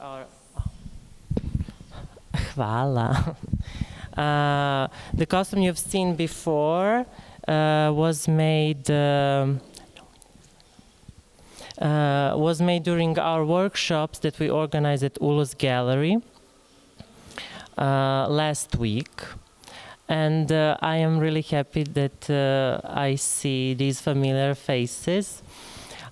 our... Hvala. The costume you've seen before was made during our workshops that we organized at ULUS Gallery last week. And I am really happy that I see these familiar faces.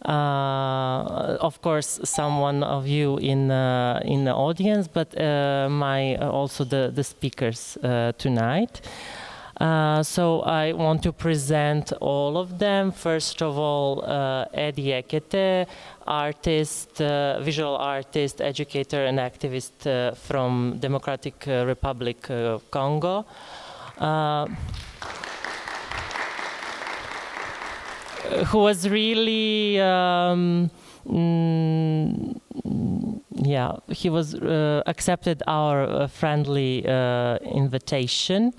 Of course, someone of you in the audience, but also the speakers tonight. So I want to present all of them. First of all, Eddy Ekete, artist, visual artist, educator, and activist from Democratic Republic of Congo. Who was really, he was accepted our friendly invitation,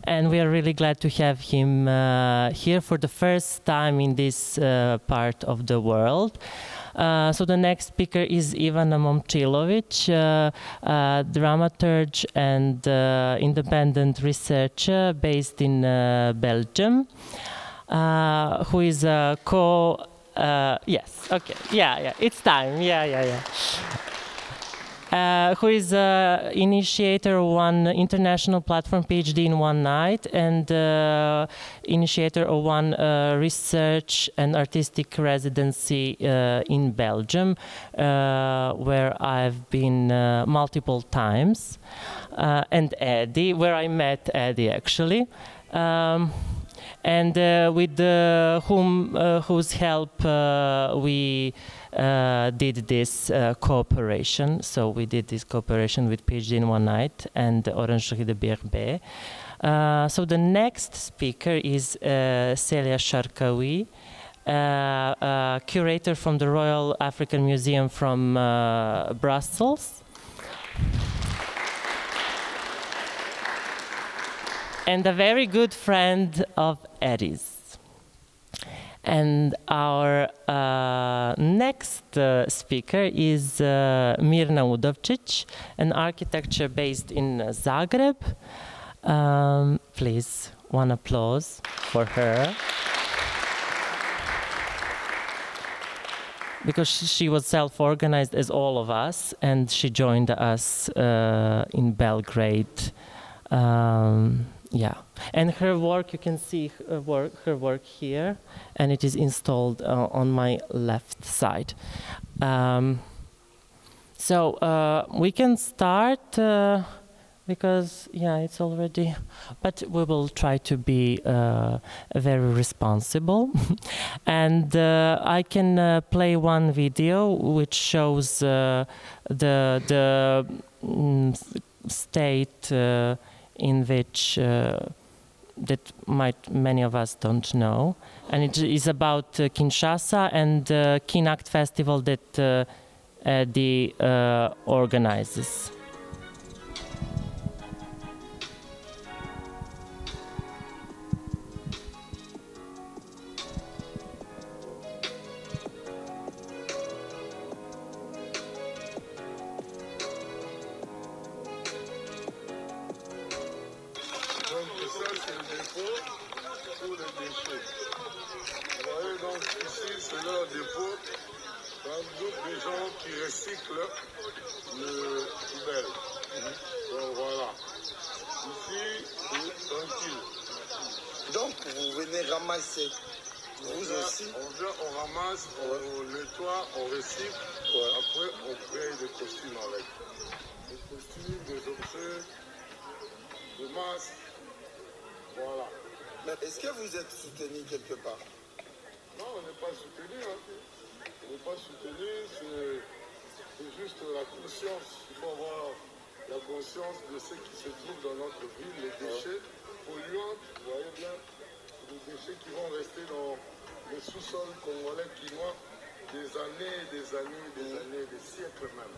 and we are really glad to have him here for the first time in this part of the world. So the next speaker is Ivana Momčilović, dramaturge and independent researcher based in Belgium. Who is a yes, okay, it's time, who is initiator of one international platform PhD in one night and initiator of one research and artistic residency in Belgium, where I've been multiple times, and Eddy, where I met Eddy actually. And with whose help we did this cooperation. So we did this cooperation with PhD in one night and Orangeries de Bierbais. So the next speaker is Célia Charkaoui, curator from the Royal African Museum from Brussels. And a very good friend of Eddy's. And our next speaker is Mirna Udovčić, an architecture based in Zagreb. Please, one applause for her. Because she was self-organized as all of us, and she joined us in Belgrade. And her work, you can see her work here, and it is installed on my left side. So we can start because it's already, but we will try to be very responsible. And I can play one video which shows the state in which that many of us don't know, and it is about Kinshasa and the Kinact festival that Eddy organizes. Donc vous venez ramasser, vous aussi. On ramasse, on nettoie, on recycle, après on crée des costumes avec. Des costumes, des objets, des masques, voilà. Mais est-ce que vous êtes soutenu quelque part? Non, on n'est pas soutenu. Hein. On n'est pas soutenu, c'est juste la conscience. Il faut avoir la conscience de ce qui se trouve dans notre ville, les déchets polluants, vous voyez bien, les déchets qui vont rester dans les sous-sols congolais qui noient des années, des années, des années, des siècles même.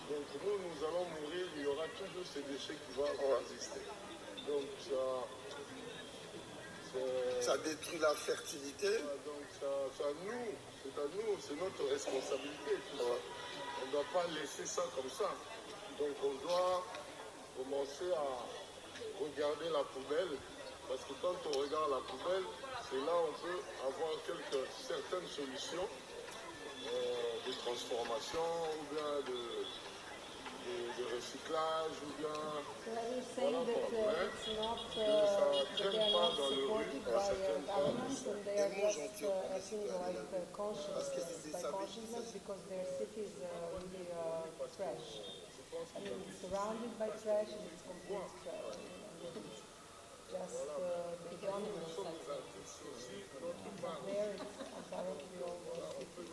Donc nous allons mourir, il y aura toujours ces déchets qui vont exister. Donc ça détruit la fertilité. Donc c'est à nous, c'est notre responsabilité. Tout ça. on ne doit pas laisser ça comme ça. Donc on doit commencer à regarder la poubelle, parce que quand on regarde la poubelle, c'est là où on peut avoir certaines solutions de transformation ou bien de recyclage ou bien voilà quoi. Mais ça ne traîne pas dans le rue à certaines places. Surrounded by trash and it's complete trash. Just the dominant sector. There it's apparently all cities.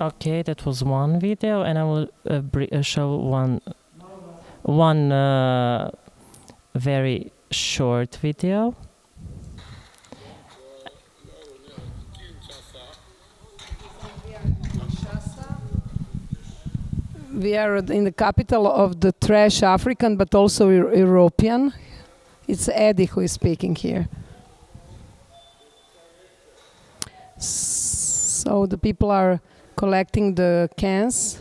Okay, that was one video, and I will show one very short video. We are in the capital of the trash African, but also European. It's Eddy who is speaking here. So the people are collecting the cans.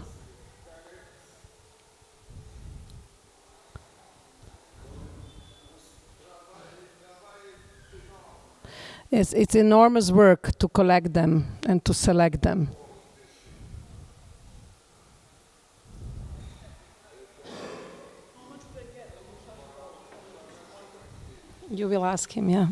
Yes, it's enormous work to collect them and to select them. You will ask him, yeah.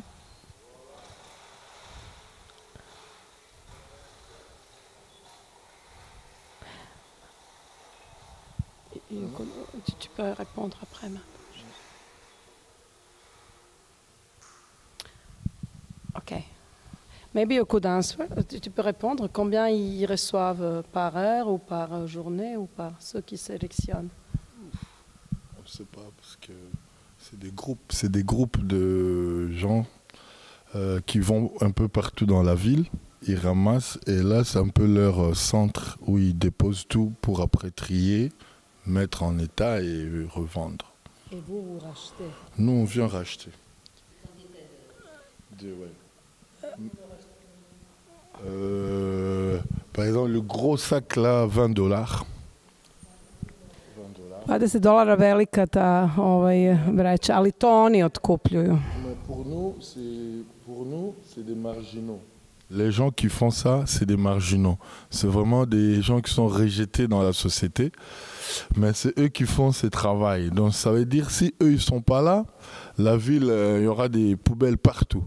Tu peux répondre après. Ok. Maybe you could answer. Tu peux répondre combien ils reçoivent par heure ou par journée ou par ceux qui sélectionnent? On ne sait pas parce que c'est des groupes de gens qui vont un peu partout dans la ville. Ils ramassent et là c'est un peu leur centre où ils déposent tout pour après trier, mettre en état et revendre. Et vous rachetez? Nous on vient racheter. Par exemple le gros sac là, $20. $20 velika ta vreća, ali to oni otkupljuju. Pour nous, c'est des marginaux. Les gens qui font ça, c'est des marginaux. C'est vraiment des gens qui sont rejetés dans la société. Mais c'est eux qui font ce travail. Donc ça veut dire si eux ils sont pas là, la ville, il y aura des poubelles partout.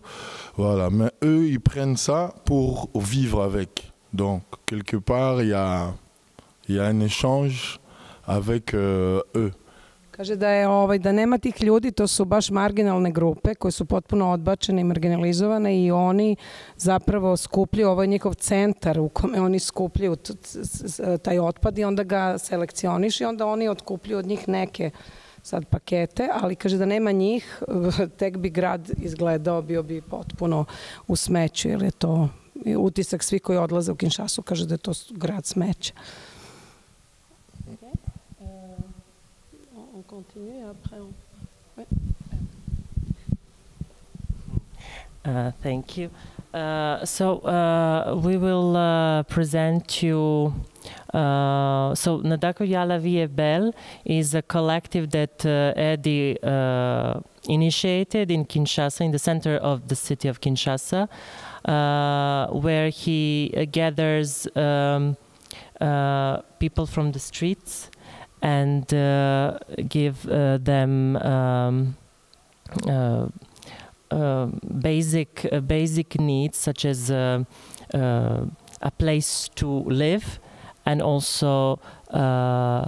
Voilà. Mais eux, ils prennent ça pour vivre avec. Donc quelque part, il y a un échange avec eux. Kaže da nema tih ljudi, to su baš marginalne grupe koje su potpuno odbačene i marginalizovane i oni zapravo skupljaju, ovo je njihov centar u kome oni skupljaju taj otpad i onda ga selekcioniš i onda oni otkupljuju od njih neke sad pakete, ali kaže da nema njih, tek bi grad izgledao, bio bi potpuno u smeću, jer je to utisak svi koji odlaze u Kinshasu, kaže da je to grad smeća. Continue après. Oui. Thank you. So we will present you. So Ndaku Belle is a collective that Eddy initiated in Kinshasa, in the center of the city of Kinshasa, where he gathers people from the streets and give them basic needs such as a place to live and also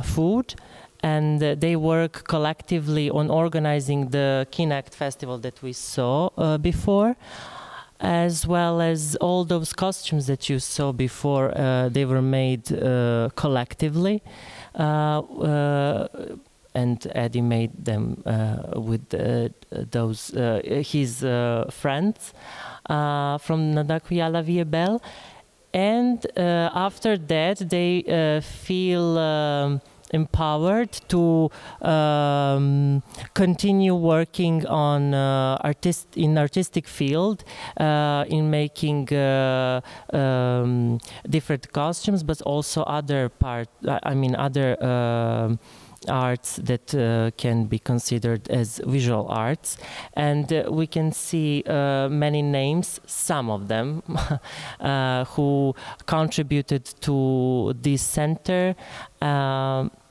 food. And they work collectively on organizing the Kinact festival that we saw before, as well as all those costumes that you saw before. They were made collectively. and Eddy made them with his friends from Ndaku, Belle. And after that, they feel empowered to continue working on artistic field, in making different costumes, but also other arts that can be considered as visual arts. And we can see many names, some of them, who contributed to this center,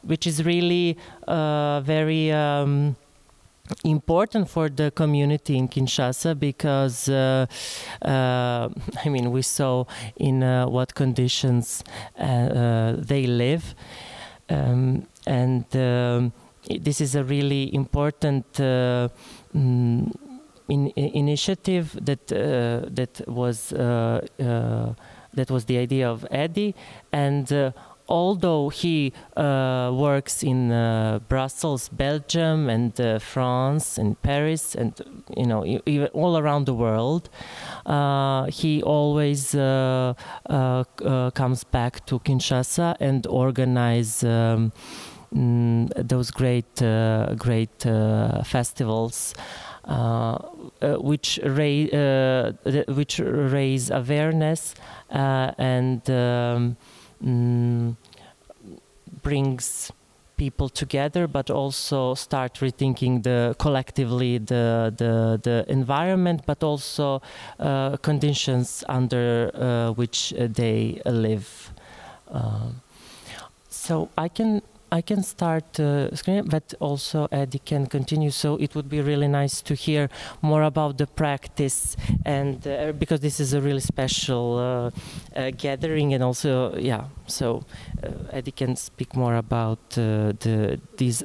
which is really very important for the community in Kinshasa, because I mean, we saw in what conditions they live. And this is a really important initiative that was the idea of Eddy. And although he works in Brussels, Belgium, and France, and Paris, and even all around the world, he always comes back to Kinshasa and organize those great festivals, which raise awareness and brings people together, but also start rethinking collectively the environment, but also conditions under which they live. So I can start screen, but also Eddy can continue. So it would be really nice to hear more about the practice, and because this is a really special gathering, and also So Eddy can speak more about these.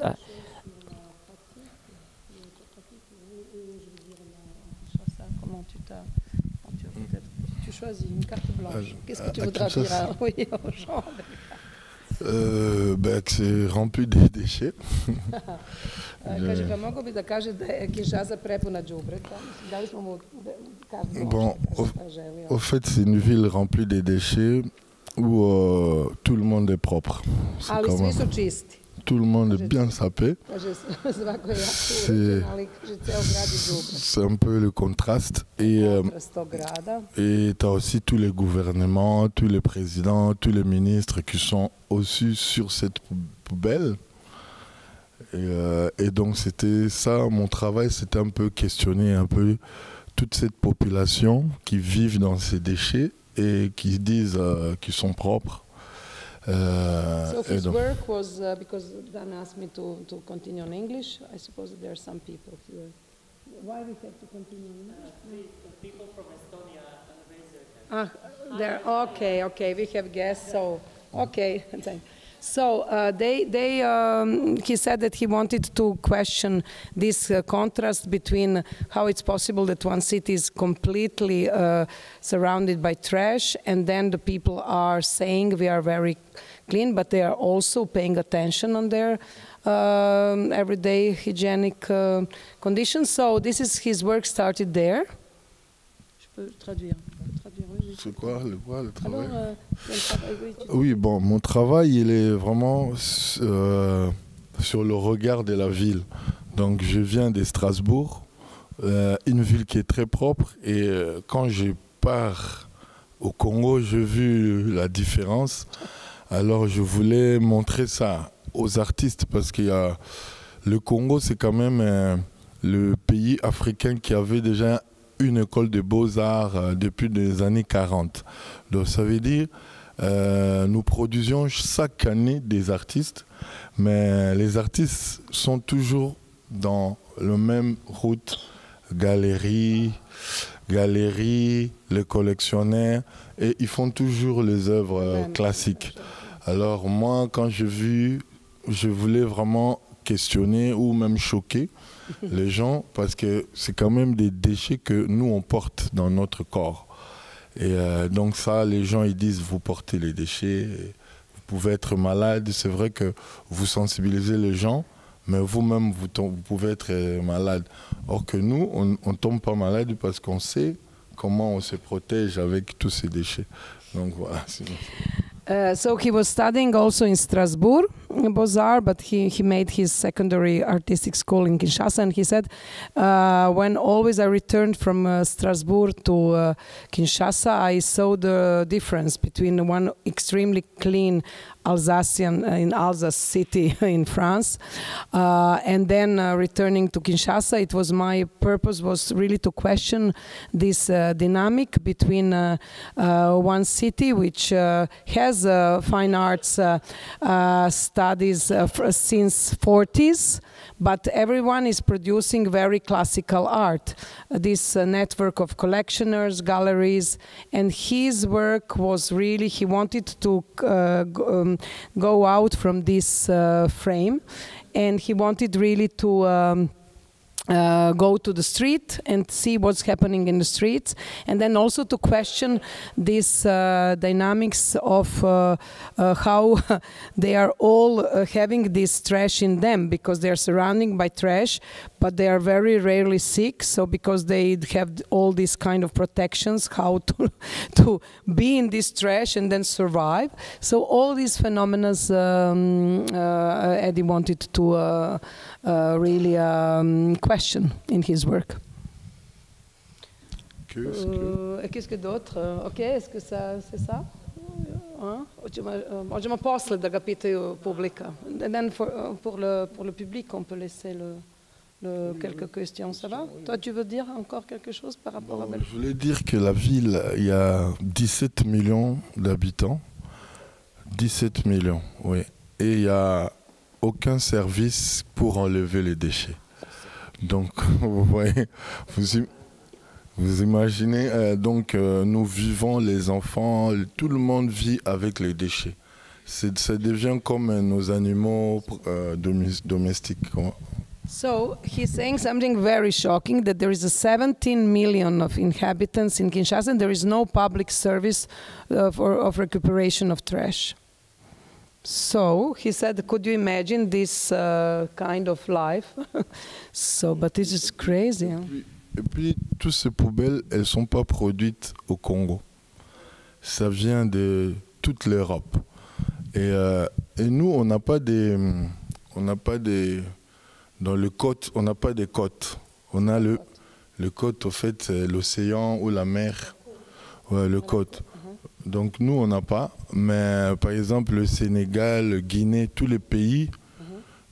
Tu choisis une carte blanche. Qu'est-ce que tu voudras dire aux gens? Que c'est rempli des déchets. Bon, au fait, c'est une ville remplie de déchets où tout le monde est propre. Tout le monde est bien sapé. C'est un peu le contraste. Et tu as aussi tous les gouvernements, tous les présidents, tous les ministres qui sont aussi sur cette poubelle. Et donc c'était ça, mon travail, c'était un peu questionner un peu toute cette population qui vivent dans ces déchets et qui disent qu'ils sont propres. So his work was, because Dan asked me to continue in English, I suppose there are some people here. Why we have to continue in English? The people from Estonia raise their hand. Okay, we have guests, so, okay. So he said that he wanted to question this contrast between how it's possible that one city is completely surrounded by trash, and then the people are saying we are very clean, but they are also paying attention on their everyday hygienic conditions. So this is his work started there. Je peux traduire. C'est quoi le travail? Oui, bon, mon travail, il est vraiment sur le regard de la ville. Donc, je viens de Strasbourg, une ville qui est très propre. Et quand je pars au Congo, j'ai vu la différence. Alors, je voulais montrer ça aux artistes parce qu'il y a le Congo, c'est quand même le pays africain qui avait déjà une école de beaux-arts depuis les années 40. Donc ça veut dire nous produisions chaque année des artistes, mais les artistes sont toujours dans la même route, galerie, les collectionneurs, et ils font toujours les œuvres classiques. Alors moi, quand j'ai vu, je voulais vraiment questionner ou même choquer les gens, parce que c'est quand même des déchets que nous on porte dans notre corps. Et donc ça, les gens ils disent vous portez les déchets, vous pouvez être malade. C'est vrai que vous sensibilisez les gens, mais vous-même, vous pouvez être malade. Or que nous, on ne tombe pas malade parce qu'on sait comment on se protège avec tous ces déchets. Donc voilà. So he was studying also in Strasbourg, Beaux-Arts, but he made his secondary artistic school in Kinshasa, and he said, when always I returned from Strasbourg to Kinshasa, I saw the difference between one extremely clean Alsatian in Alsace city in France, and then returning to Kinshasa, it was my purpose was really to question this dynamic between one city which has fine arts studies since 40s, but everyone is producing very classical art. This network of collectioners, galleries, and his work was really, he wanted to go out from this frame, and he wanted really to go to the street and see what's happening in the streets, and then also to question this dynamics of how they are all having this trash in them, because they are surrounded by trash, but they are very rarely sick. So because they have all these kind of protections, how to be in this trash and then survive. So all these phenomena Eddy wanted to really question in his work. Qu'est-ce que d'autre? Ok, est-ce que c'est ça? Možemo posle da ga pitaju publika. And then pour le public, on peut laisser quelques questions. Ça va? Toi, tu veux dire encore quelque chose par rapport à Belle? Je voulais dire que la ville, il y a 17 millions d'habitants. 17 millions, oui. Et il y a aucun service pour enlever les déchets. Donc, vous voyez, vous imaginez, donc nous vivons, les enfants, tout le monde vit avec les déchets. Ça devient comme nos animaux domestiques. So he's saying something very shocking, that there is a 17 million of inhabitants in Kinshasa and there is no public service of recuperation of trash. So he said, could you imagine this kind of life? So, but this is crazy. Hein? Et puis, toutes ces poubelles, elles ne sont pas produites au Congo. Ça vient de toute l'Europe. Et nous, on n'a pas des... Dans le côte, on n'a pas des côtes. On a le côte, au fait, c'est l'océan ou la mer. Ouais, le côte. Donc nous, on n'a pas. Mais par exemple, le Sénégal, le Guinée, tous les pays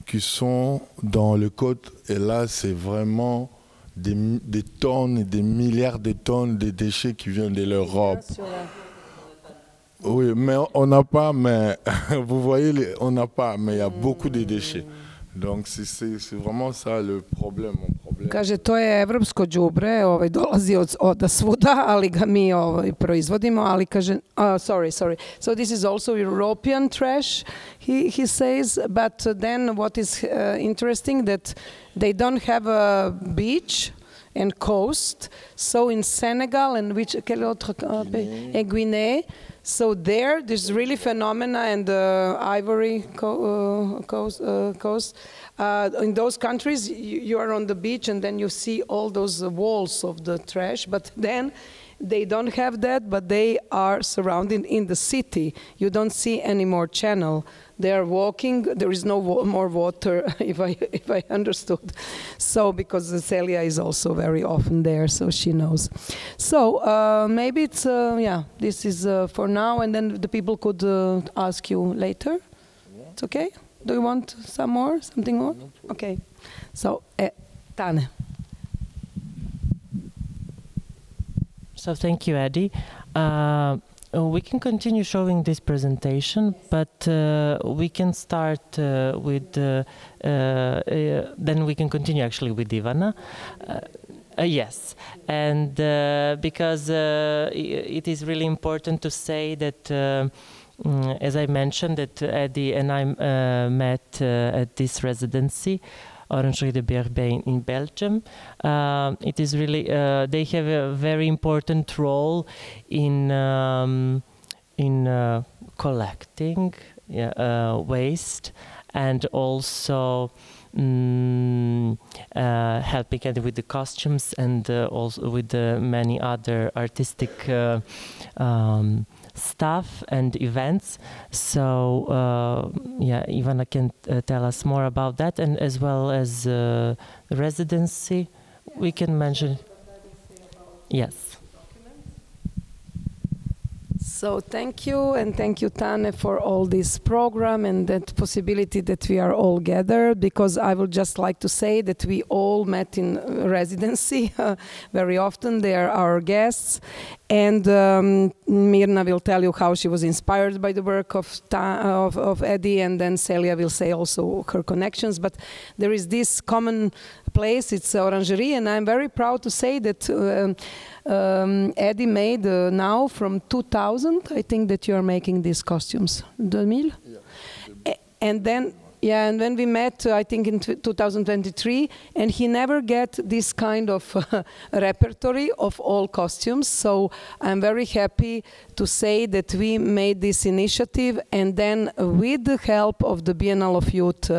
qui sont dans le côte, et là, c'est vraiment des tonnes et des milliards de tonnes de déchets qui viennent de l'Europe. Oui, mais on n'a pas, mais vous voyez, on n'a pas, mais il y a beaucoup de déchets. Donc c'est vraiment ça le problème, mon problème. Kaže, to je evropsko đubre, dolazi od svuda, ali ga mi proizvodimo, ali kaže, sorry. So this is also European trash, he says, but then what is interesting that they don't have a beach and coast, so in Senegal and quel autre Guinée, so there's really phenomena, and Ivory Coast. In those countries, you are on the beach and then you see all those walls of the trash, but then they don't have that, but they are surrounded in the city. You don't see any more channel. They are walking, there is no more water, if I understood. So, because Célia is also very often there, so she knows. So, maybe it's, this is for now, and then the people could ask you later. It's okay? Do you want something more? Okay. So, Tane. So thank you, Eddy. We can continue showing this presentation, but we can start with, then we can continue actually with Ivana. Yes, and because it is really important to say that, as I mentioned, that Eddy and I met at this residency, Orangeries de Bierbais in Belgium. It is really, they have a very important role in collecting waste and also helping Eddy with the costumes and also with many other artistic stuff and events. So yeah, Ivana can tell us more about that, and as well as residency. We can mention. Yes. So thank you, and thank you, Tane, for all this program and that possibility that we are all gathered, because I would just like to say that we all met in residency very often. They are our guests, and Mirna will tell you how she was inspired by the work of Eddy, and then Célia will say also her connections. But there is this common place, it's Orangerie, and I'm very proud to say that Eddy made now from 2000, I think that you are making these costumes. 2000? Yeah. And then, yeah, and when we met, I think in 2023, and he never get this kind of repertory of all costumes. So I'm very happy to say that we made this initiative, and then with the help of the Biennale of Youth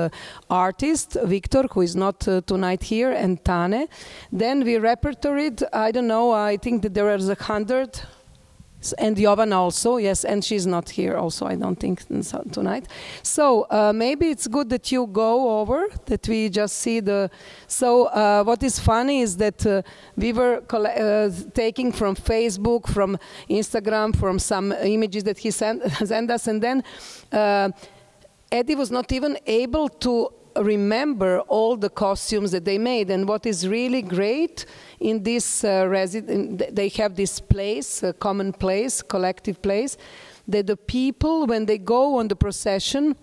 artist, Victor, who is not tonight here, and Tane, then we repertoried, I don't know, I think that there was 100, and Jovana also, yes, and she's not here also, I don't think, tonight. So maybe it's good that you go over, that we just see the... So what is funny is that we were taking from Facebook, from Instagram, from some images that he sent us, and then Eddy was not even able to remember all the costumes that they made. And what is really great in this they have this place, a common place, collective place, that the people, when they go on the procession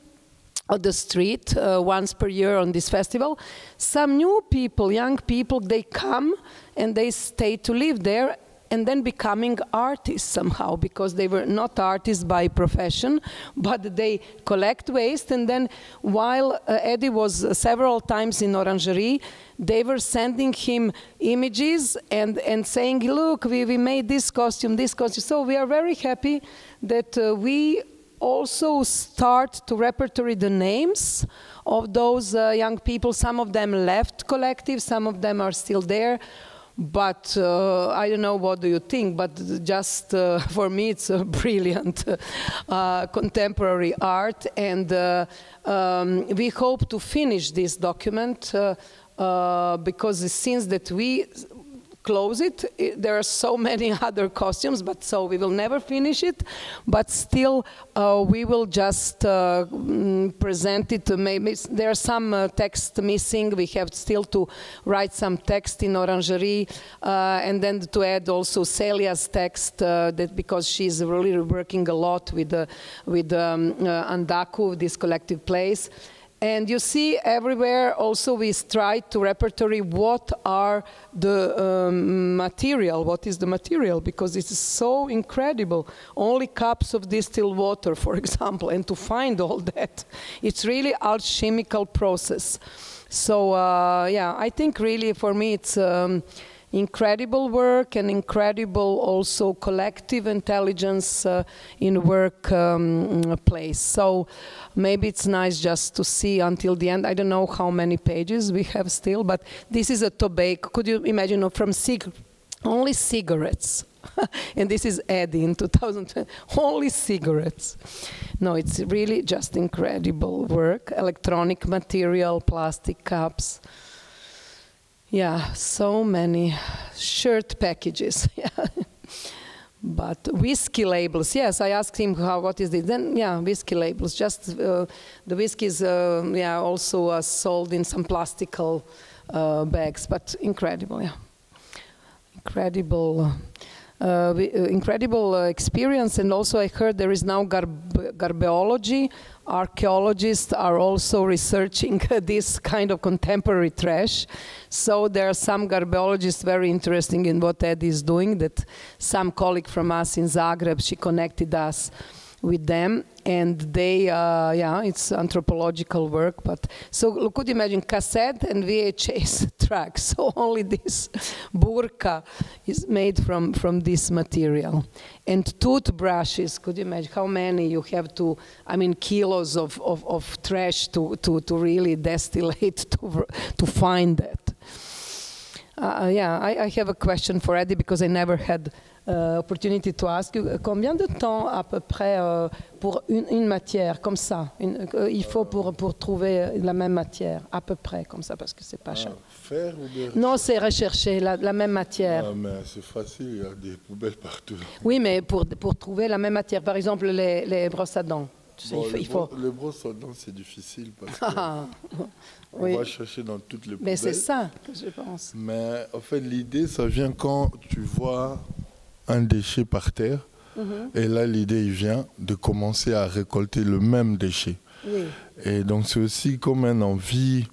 on the street once per year on this festival, some new people, young people, they come and they stay to live there, and then becoming artists somehow, because they were not artists by profession, but they collect waste. And then while Eddy was several times in Orangerie, they were sending him images and saying, look, we made this costume, this costume. So we are very happy that we also start to repertory the names of those young people. Some of them left collective, some of them are still there. But I don't know, what do you think? But just for me, it's a brilliant contemporary art. And we hope to finish this document because since that we close it, there are so many other costumes, but so we will never finish it. But still, we will just present it. Maybe there are some text missing. We have still to write some text in Orangerie, and then to add also Celia's text, that because she's really working a lot with Ndaku, this collective place. And you see everywhere also we try to repertory what are the material, what is the material, because it is so incredible. Only cups of distilled water, for example, and to find all that, it's really alchemical process. So yeah, I think really for me it's incredible work and incredible also collective intelligence in work place. So maybe it's nice just to see until the end. I don't know how many pages we have still, but this is a tobacco. Could you imagine from only cigarettes? And this is Eddy in 2020, only cigarettes. No, it's really just incredible work. Electronic material, plastic cups. Yeah, so many shirt packages. Yeah. But whiskey labels, yes, I asked him what is this. Then, yeah, whiskey labels. Just the whiskey is yeah, also sold in some plastical bags, but incredible, yeah. Incredible. Incredible experience, and also I heard there is now garbeology. Archaeologists are also researching this kind of contemporary trash. So there are some garbeologists very interesting in what Eddy is doing, that some colleague from us in Zagreb, she connected us with them, and they, yeah, it's anthropological work. But so could you imagine cassette and VHS track. So only this burka is made from this material. And toothbrushes, could you imagine how many you have to, I mean, kilos of trash to really distillate to find that. Yeah, I have a question for Eddy because I never had opportunity to ask you. Combien de temps à peu près pour une matière comme ça il faut pour trouver la même matière à peu près comme ça parce que c'est pas cher. Faire ou bien Non, c'est rechercher la même matière. Ah, mais c'est facile, il y a des poubelles partout. Oui, mais pour trouver la même matière, par exemple les brosses à dents. Bon, les brosses à dents, c'est difficile parce que oui. on va chercher dans toutes les poubelles. Mais c'est ça que je pense. Mais en fait, l'idée, ça vient quand tu vois un déchet par terre. Et là, l'idée, il vient de commencer à récolter le même déchet. Oui. Et donc, c'est aussi comme une envie.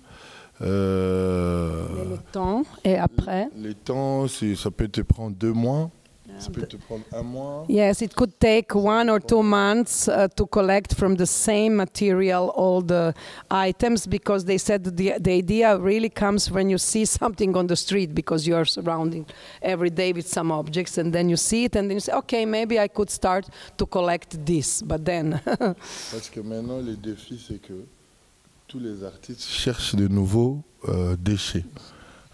Le temps, et après? Les temps, ça peut te prendre 2 mois. Ça peut te prendre 1 mois. Yes, it could take 1 or 2 months to collect from the same material all the items, because they said that the idea really comes when you see something on the street, because you are surrounding every day with some objects, and then you see it and then you say, okay, maybe I could start to collect this, but then... Parce que maintenant, le défi, c'est que tous les artistes cherchent de nouveaux déchets.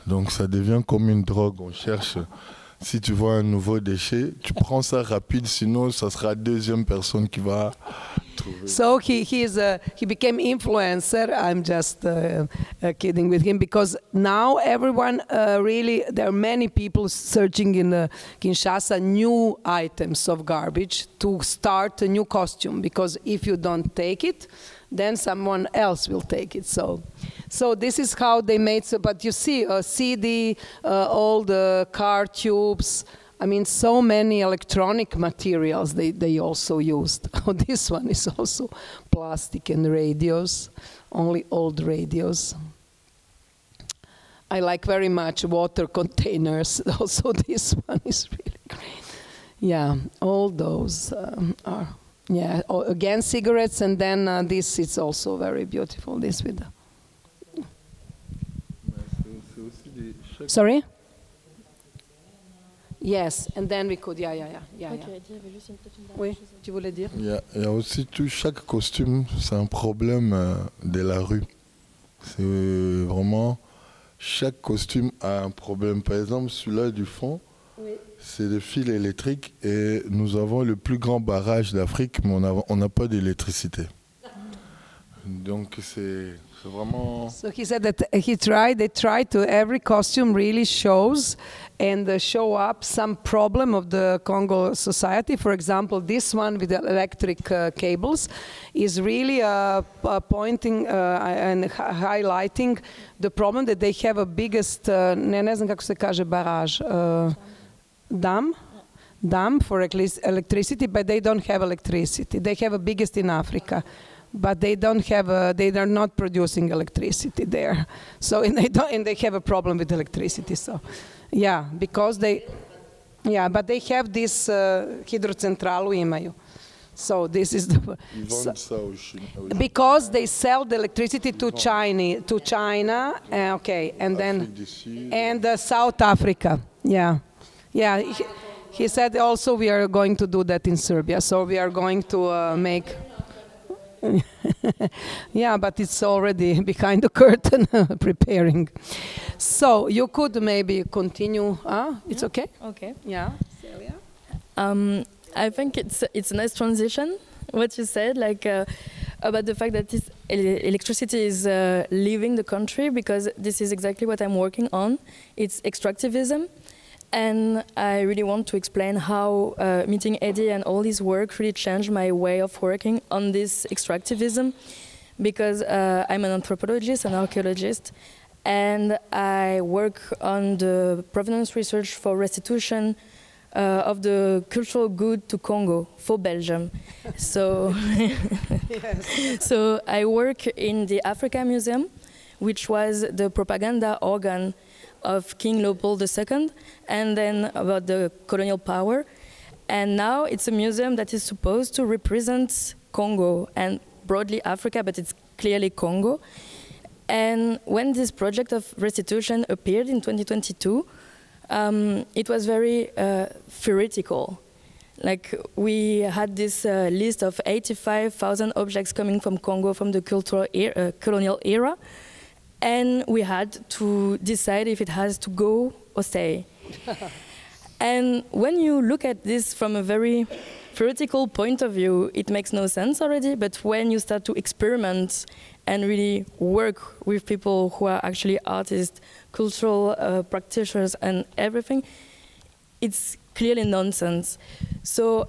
Donc ça devient comme une drogue, on cherche... Si tu vois un nouveau déchet, tu prends ça rapide, sinon ça sera la 2e personne qui va trouver. So he became influencer. I'm just kidding with him, because now everyone really, there are many people searching in Kinshasa new items of garbage to start a new costume, because if you don't take it, then someone else will take it. So this is how they made. So, but you see, CD, all the car tubes. I mean, so many electronic materials they also used. Oh, this one is also plastic and radios, only old radios. I like very much water containers. Also, this one is really great. Yeah, all those are. Yeah, again cigarettes, and then this is also very beautiful. This with the. Sorry. Yes, and then we could. Yeah. Okay, Oui, tu voulais dire? Il y a aussi chaque costume, c'est un problème de la rue. C'est vraiment chaque costume a un problème. Par exemple, celui-là du fond. Oui. C'est des fils électriques et nous avons le plus grand barrage d'Afrique, mais on n'a pas d'électricité. Donc c'est vraiment... So he said that they tried to, every costume really shows and show up some problem of the Congo society. For example, this one with the electric cables is really pointing and highlighting the problem that they have a biggest, ne znam kako se kaže barrage, dam for electricity, but they don't have electricity. They have a biggest in Africa, but they don't have. They are not producing electricity there. So and they have a problem with electricity. So, yeah, because but they have this hidrocentralu imaju. So this is the because they sell the electricity to China, okay, and then and South Africa, yeah. Yeah, he said also we are going to do that in Serbia. So we are going to make... Yeah, but it's already behind the curtain preparing. So you could maybe continue. It's okay? Okay. Yeah, Célia? I think it's a nice transition, what you said, like about the fact that this electricity is leaving the country, because this is exactly what I'm working on. It's extractivism. And I really want to explain how meeting Eddy and all his work really changed my way of working on this extractivism, because I'm an anthropologist, an archaeologist, and I work on the provenance research for restitution of the cultural good to Congo for Belgium. So, so I work in the Africa Museum, which was the propaganda organ of King Leopold II, and then about the colonial power. And now it's a museum that is supposed to represent Congo and broadly Africa, but it's clearly Congo. And when this project of restitution appeared in 2022, it was very theoretical. Like, we had this list of 85,000 objects coming from Congo from the colonial era, and we had to decide if it has to go or stay. And when you look at this from a very theoretical point of view, it makes no sense already, but when you start to experiment and really work with people who are actually artists, cultural practitioners and everything, it's clearly nonsense. So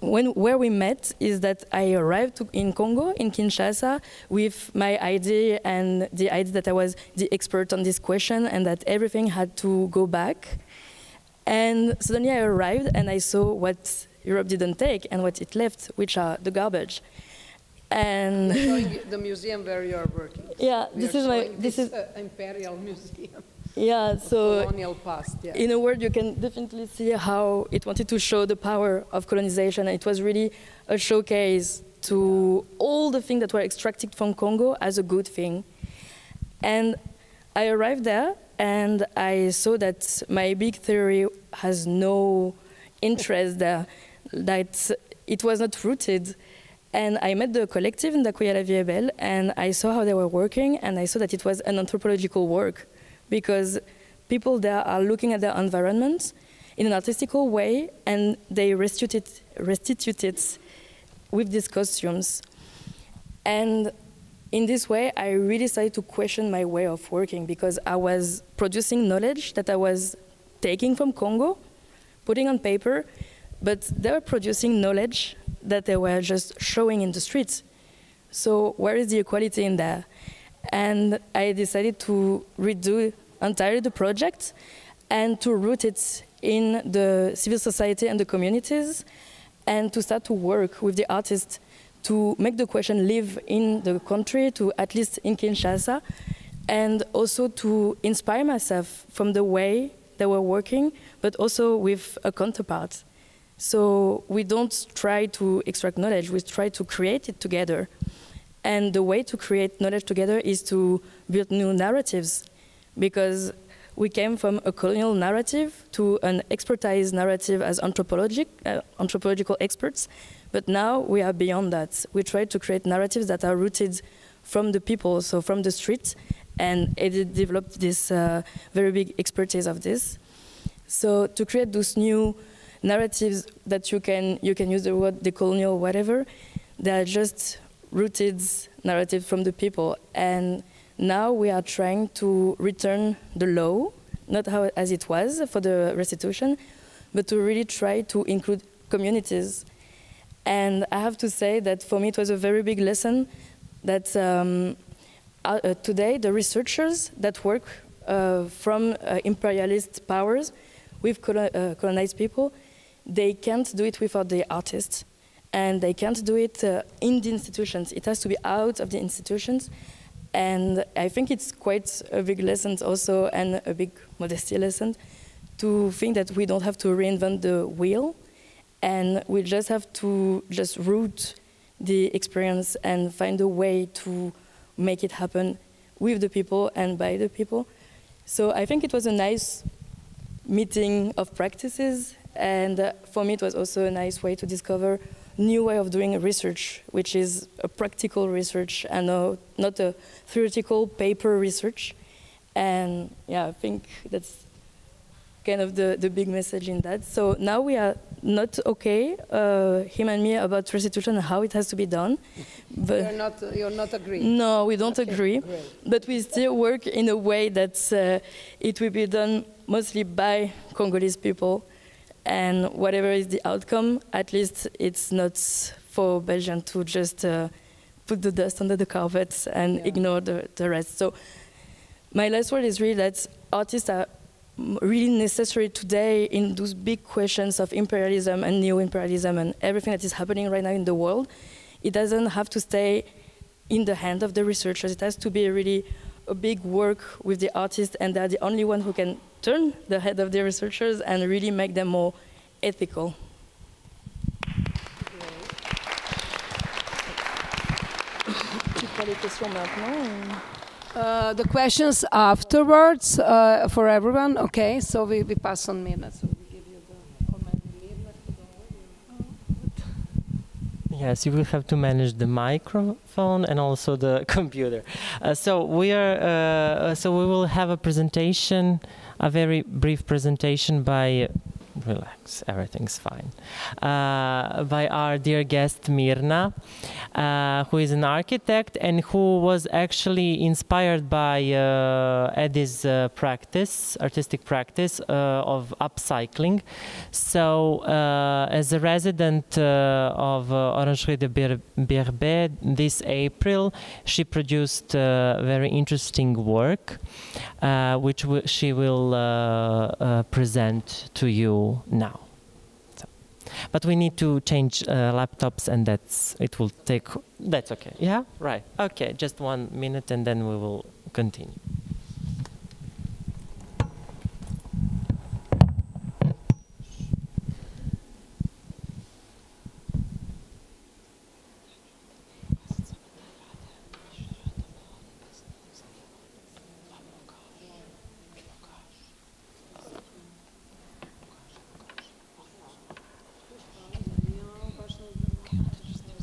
where we met is that I arrived in Congo, in Kinshasa, with my idea and the idea that I was the expert on this question and that everything had to go back. And suddenly I arrived and I saw what Europe didn't take and what it left, which are the garbage. And showing the museum where you are working. Yeah, this is Imperial Museum. Yeah, so colonial past, yeah. In a word, you can definitely see how it wanted to show the power of colonization. And it was really a showcase to all the things that were extracted from Congo as a good thing. And I arrived there and I saw that my big theory has no interest there, that it was not rooted. And I met the collective Ndaku Belle, and I saw how they were working, and I saw that it was an anthropological work, because people there are looking at their environment in an artistical way, and they restitute it with these costumes. And in this way, I really started to question my way of working, because I was producing knowledge that I was taking from Congo, putting on paper, but they were producing knowledge that they were just showing in the streets. So where is the equality in there? And I decided to redo entirely the project and to root it in the civil society and the communities, and to start to work with the artists to make the question live in the country, to at least in Kinshasa, and also to inspire myself from the way they were working, but also with a counterpart. So we don't try to extract knowledge, we try to create it together. And the way to create knowledge together is to build new narratives, because we came from a colonial narrative to an expertise narrative as anthropological experts, but now we are beyond that. We try to create narratives that are rooted from the people, so from the streets, and Eddy developed this very big expertise of this. So to create those new narratives that you can use the word decolonial, whatever, they are just rooted narratives from the people. And now we are trying to return the law, not how as it was for the restitution, but to really try to include communities. And I have to say that for me it was a very big lesson that today the researchers that work from imperialist powers with colonized people, they can't do it without the artists, and they can't do it in the institutions. It has to be out of the institutions, and I think it's quite a big lesson also, and a big modesty lesson, to think that we don't have to reinvent the wheel, and we just have to just root the experience and find a way to make it happen with the people and by the people. So I think it was a nice meeting of practices, and for me it was also a nice way to discover a new way of doing research, which is a practical research and not a theoretical paper research. And yeah, I think that's kind of the big message in that. So now we are not okay, him and me, about restitution and how it has to be done. But you're not agreeing? No, we don't agree. Great. But we still work in a way that it will be done mostly by Congolese people. And whatever is the outcome, at least it's not for Belgium to just put the dust under the carpet and ignore the rest. So my last word is really that artists are really necessary today in those big questions of imperialism and neo-imperialism and everything that is happening right now in the world. It doesn't have to stay in the hand of the researchers. It has to be really a big work with the artists, and they're the only one who can turn the head of the researchers and really make them more ethical. Tu prends les questions maintenant? The questions afterwards for everyone. Okay, so we pass on Mirna. So we give you the Mirna to go. Yes, you will have to manage the microphone and also the computer. So we will have a presentation, a very brief presentation by. Relax, everything's fine. By our dear guest Mirna, who is an architect and who was actually inspired by Eddy's artistic practice of upcycling. So, as a resident of Orangeries de Bierbais this April, she produced very interesting work, which she will present to you now. So, but we need to change laptops, and that's okay. Yeah, right. Okay, just 1 minute, and then we will continue.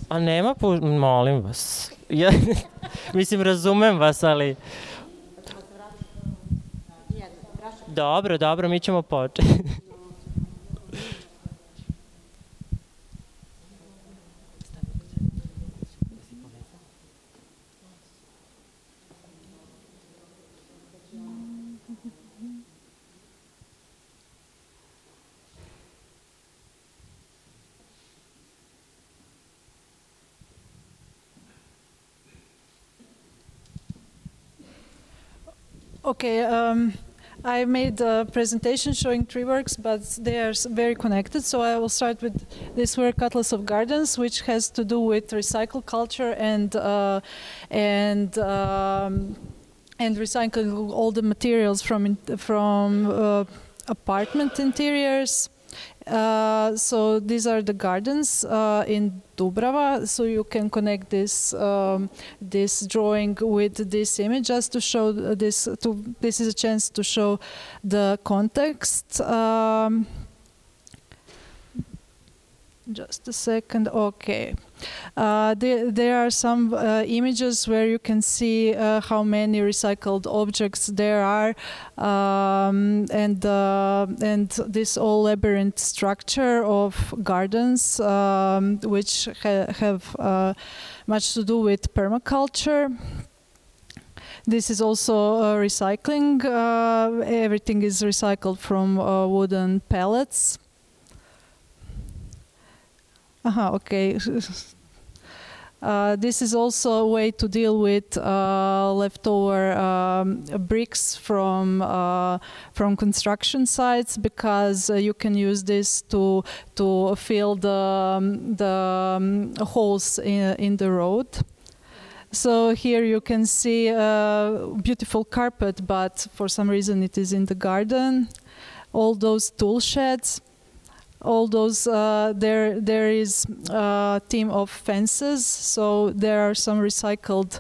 A nema, molim vas. Ja, mislim, razumem vas, ali... Dobro, dobro, mi ćemo početi. Okay, I made a presentation showing 3 works, but they are very connected. So I will start with this work, Atlas of Gardens, which has to do with recycled culture and recycling all the materials from apartment interiors. So these are the gardens in Dubrava. So you can connect this this drawing with this image just to show this. This is a chance to show the context. Just a second. Okay. There are some images where you can see how many recycled objects there are, and this whole labyrinth structure of gardens, which have much to do with permaculture. This is also recycling. Everything is recycled from wooden pallets. Okay. This is also a way to deal with leftover bricks from construction sites, because you can use this to fill the holes in the road. So here you can see a beautiful carpet, but for some reason it is in the garden. All those tool sheds. All those, there is a team of fences, so there are some recycled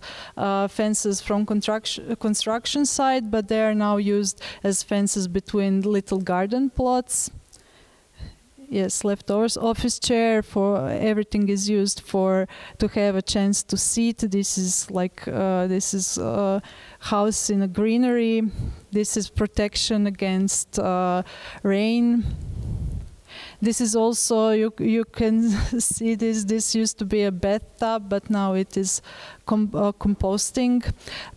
fences from construction site, but they are now used as fences between little garden plots. Yes, leftovers. Office chair, for everything is used to have a chance to sit. This is like this is a house in a greenery. This is protection against rain. This is also, you can see this. This used to be a bathtub, but now it is composting.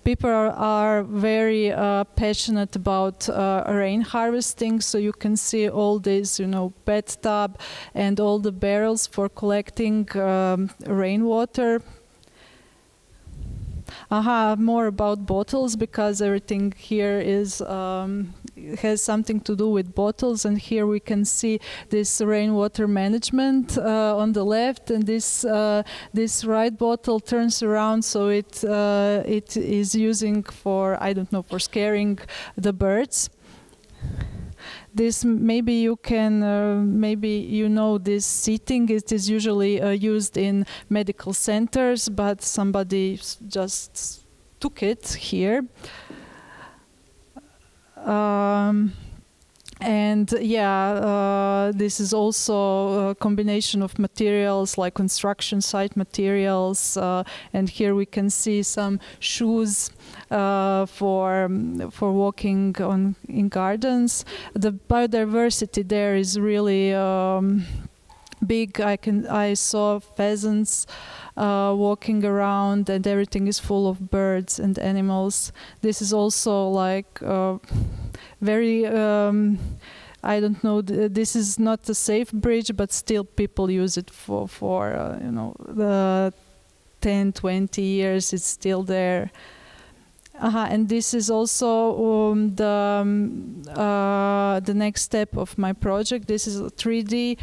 People are very passionate about rain harvesting, so you can see all this, bathtub and all the barrels for collecting rainwater. More about bottles, because everything here is has something to do with bottles, and here we can see this rainwater management on the left, and this right bottle turns around, so it is using for, I don't know, for scaring the birds. This maybe you can this seating. It is usually used in medical centers, but somebody just took it here. And yeah, this is also a combination of materials like construction site materials, and here we can see some shoes for walking in gardens. The biodiversity there is really big. I saw pheasants walking around, and everything is full of birds and animals. This is also like very I don't know, this is not a safe bridge, but still people use it for you know, the 10-20 years it's still there. And this is also the next step of my project. This is a 3D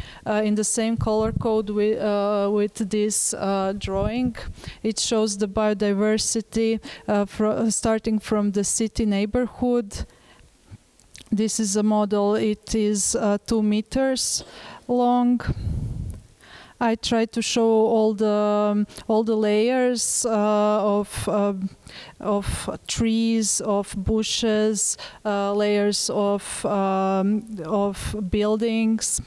in the same color code with this drawing. It shows the biodiversity starting from the city neighborhood. This is a model. It is 2 meters long. I try to show all the layers of trees, of bushes, layers of buildings.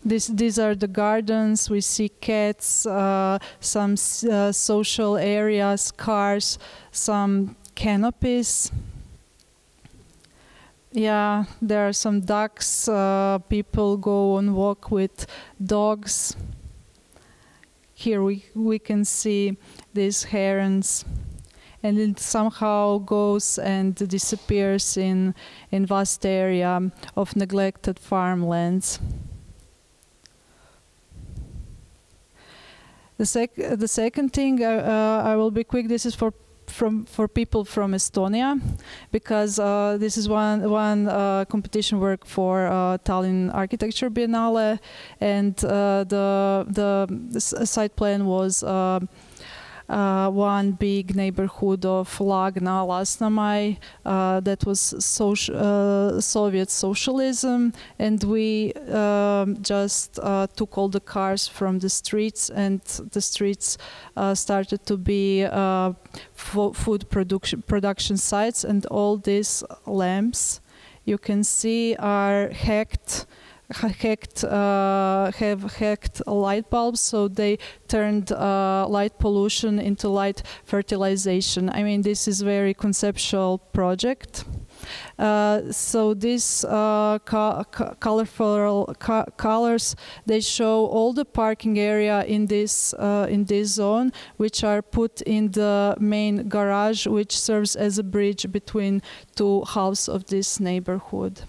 These are the gardens. We see cats, some social areas, cars, some canopies. Yeah, there are some ducks. People go on walk with dogs. Here we can see these herons, and it somehow goes and disappears in vast area of neglected farmlands. The second thing, I will be quick. This is for people from Estonia, because this is one competition work for Tallinn Architecture Biennale, and the site plan was one big neighborhood of Lagna, Lasnamai, that was Soviet socialism, and we just took all the cars from the streets, and the streets started to be food production sites, and all these lamps you can see are have hacked light bulbs, so they turned light pollution into light fertilization. I mean, this is very conceptual project. So these colorful colors, they show all the parking area in this zone, which are put in the main garage, which serves as a bridge between two houses of this neighborhood.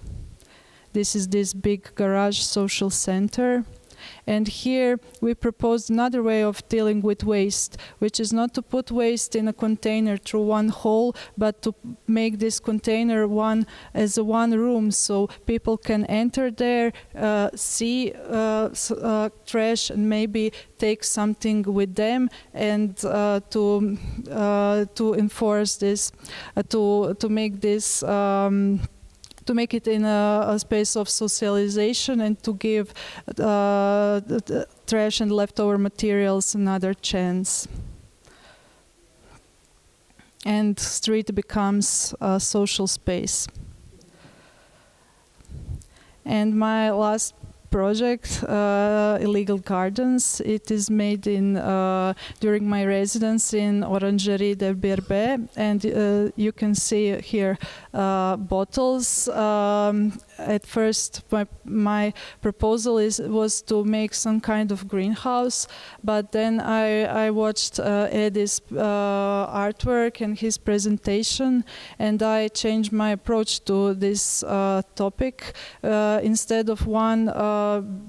This is this big garage social center. And here we proposed another way of dealing with waste, which is not to put waste in a container through one hole, but to make this container as one room, so people can enter there, see trash, and maybe take something with them, and to enforce this, to make this. To make it in a space of socialization, and to give the trash and leftover materials another chance. And street becomes a social space. And my last project, Illegal Gardens, it is made in during my residence in Orangeries de Bierbais, and you can see here bottles. At first, my proposal was to make some kind of greenhouse, but then I watched Eddy's artwork and his presentation, and I changed my approach to this topic. Instead of one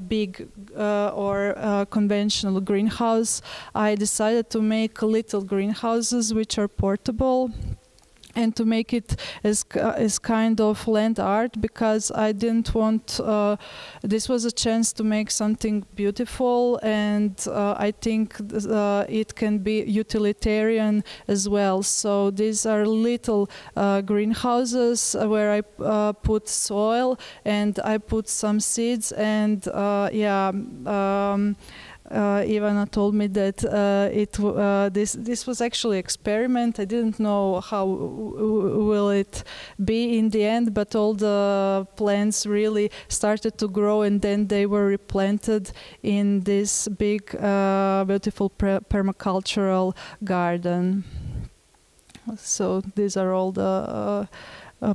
big or conventional greenhouse, I decided to make little greenhouses which are portable, and to make it as kind of land art, because I didn't want, this was a chance to make something beautiful, and I think it can be utilitarian as well. So these are little greenhouses where I put soil, and I put some seeds, and Ivana told me that this was actually experiment. I didn't know how will it be in the end, but all the plants really started to grow, and then they were replanted in this big, beautiful permacultural garden. So these are all the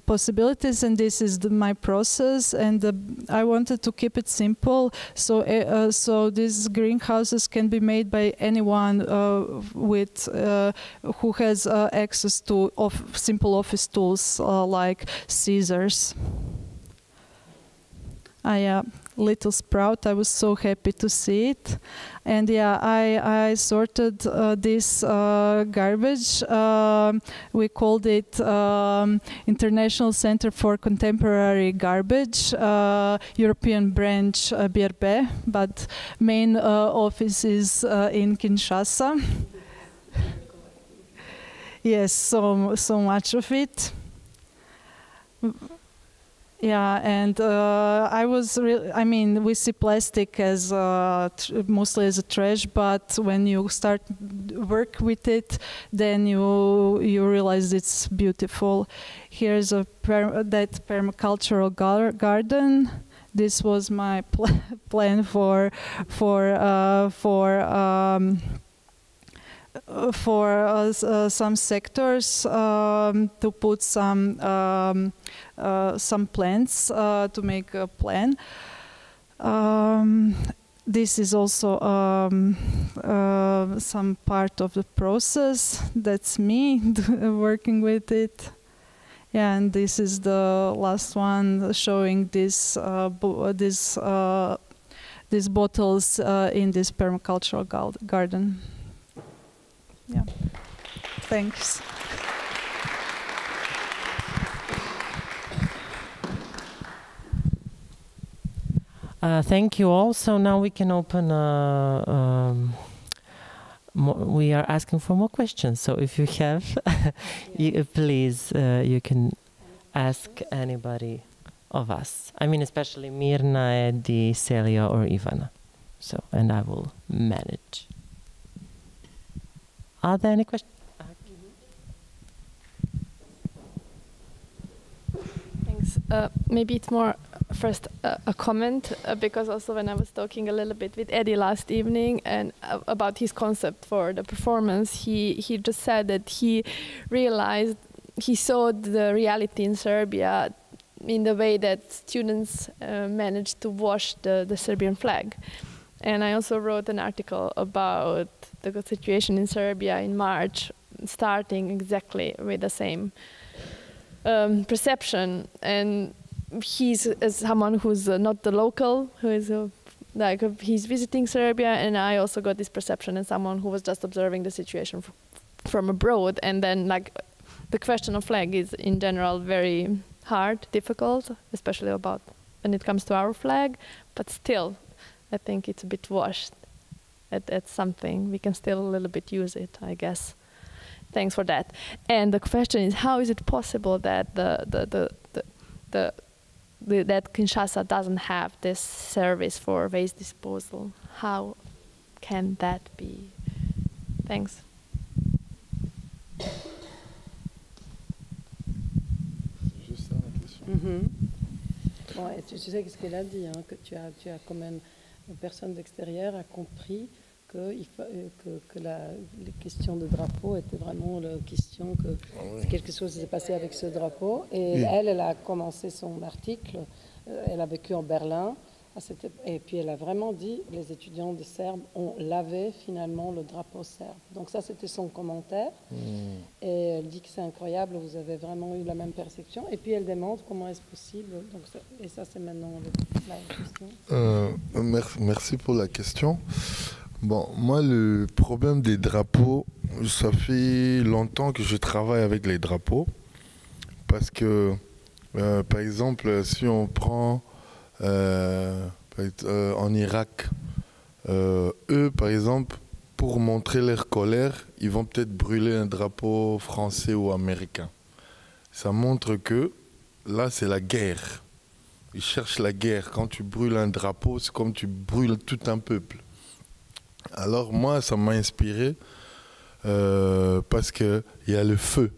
possibilities, and this is my process, and I wanted to keep it simple, so so these greenhouses can be made by anyone with who has access to simple office tools like scissors. Little sprout, I was so happy to see it. And yeah, I sorted this garbage. We called it International Center for Contemporary Garbage, European branch Bierbais, but main office is in Kinshasa. Yes, so much of it. Yeah, and I was really, I mean, we see plastic as mostly as a trash, but when you start work with it, then you realize it's beautiful. Here's that permacultural garden. This was my plan for some sectors, to put some plants to make a plan. This is also some part of the process. That's me working with it. Yeah, and this is the last one showing these bottles in this permacultural garden. Yeah, thanks. Thank you all. So now we can open. We are asking for more questions. So if you have, please, you can ask anybody of us. I mean, especially Mirna, Eddy, Célia, or Ivana. So, and I will manage. Are there any questions? Thanks. Maybe it's more first a comment, because also when I was talking a little bit with Eddy last evening and about his concept for the performance, he just said that he realized, he saw the reality in Serbia in the way that students managed to wash the Serbian flag. And I also wrote an article about the situation in Serbia in March, starting exactly with the same perception. And he's as someone who's not the local, who is he's visiting Serbia, and I also got this perception as someone who was just observing the situation from abroad. And then like the question of flag is in general very hard, difficult, especially about when it comes to our flag, but still I think it's a bit washed at something. We can still a little bit use it, I guess. Thanks for that. And the question is, how is it possible that that Kinshasa doesn't have this service for waste disposal? How can that be? Thanks. Bon, et tu sais ce qu'elle a dit, hein, que tu as quand même une personne d'extérieur a compris que les questions de drapeau étaient vraiment la question que quelque chose s'est passé avec ce drapeau. Et elle a commencé son article, elle a vécu en Berlin, et puis elle a vraiment dit les étudiants de Serbes ont lavé finalement le drapeau serbe. Donc ça c'était son commentaire. Et elle dit que c'est incroyable, vous avez vraiment eu la même perception. Et puis elle demande comment est-ce possible. Donc et ça c'est maintenant la question. Merci pour la question. Bon, moi le problème des drapeaux, ça fait longtemps que je travaille avec les drapeaux. Parce que par exemple si on prend en Irak, eux par exemple, pour montrer leur colère, ils vont peut-être brûler un drapeau français ou américain. Ça montre que là c'est la guerre. Ils cherchent la guerre. Quand tu brûles un drapeau, c'est comme tu brûles tout un peuple. Alors moi, ça m'a inspiré parce qu'il y a le feu.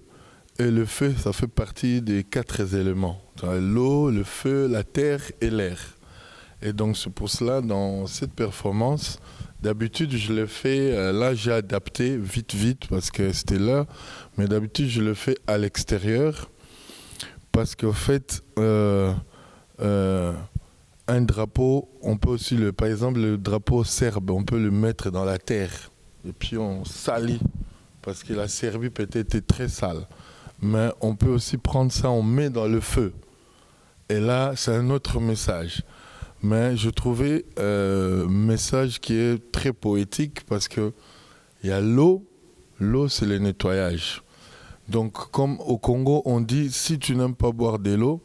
Et le feu, ça fait partie des 4 éléments. L'eau, le feu, la terre et l'air. Et donc c'est pour cela, dans cette performance, d'habitude je le fais, là j'ai adapté vite parce que c'était là, mais d'habitude je le fais à l'extérieur parce qu'en fait, un drapeau, on peut aussi, par exemple le drapeau serbe, on peut le mettre dans la terre et puis on salit parce que la Serbie peut-être était très sale. Mais on peut aussi prendre ça, on met dans le feu. Et là, c'est un autre message. Mais je trouvais un message qui est très poétique parce qu'il y a l'eau. L'eau, c'est le nettoyage. Donc, comme au Congo, on dit, si tu n'aimes pas boire de l'eau,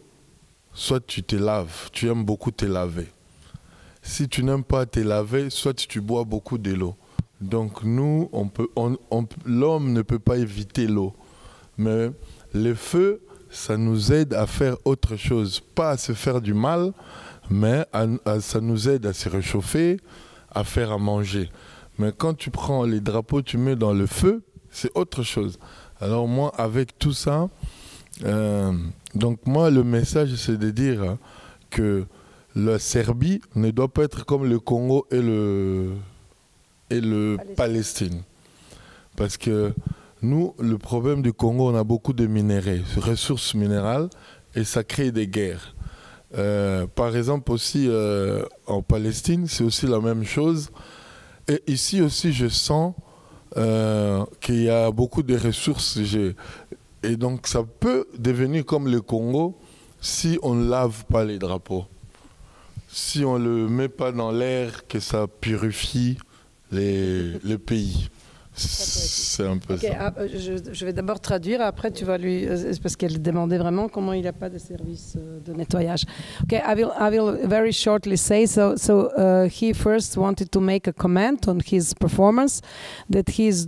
soit tu te laves. Tu aimes beaucoup te laver. Si tu n'aimes pas te laver, soit tu bois beaucoup de l'eau. Donc, nous, l'homme ne peut pas éviter l'eau. Mais le feu, ça nous aide à faire autre chose. Pas à se faire du mal, mais ça nous aide à se réchauffer, à faire à manger. Mais quand tu prends les drapeaux, tu mets dans le feu, c'est autre chose. Alors moi, avec tout ça, donc moi, le message, c'est de dire que la Serbie ne doit pas être comme le Congo et le Palestine. Parce que nous, le problème du Congo, on a beaucoup de minéraux, ressources minérales, et ça crée des guerres. Par exemple aussi en Palestine, c'est aussi la même chose. Et ici aussi, je sens qu'il y a beaucoup de ressources. Et donc, ça peut devenir comme le Congo si on ne lave pas les drapeaux. Si on ne le met pas dans l'air, que ça purifie les pays. C'est un peu ça. Je vais d'abord traduire, après tu vas lui... Parce qu'elle demandait vraiment comment il n'y a pas de service de nettoyage. Okay, I will very shortly say, he first wanted to make a comment on his performance, that he's,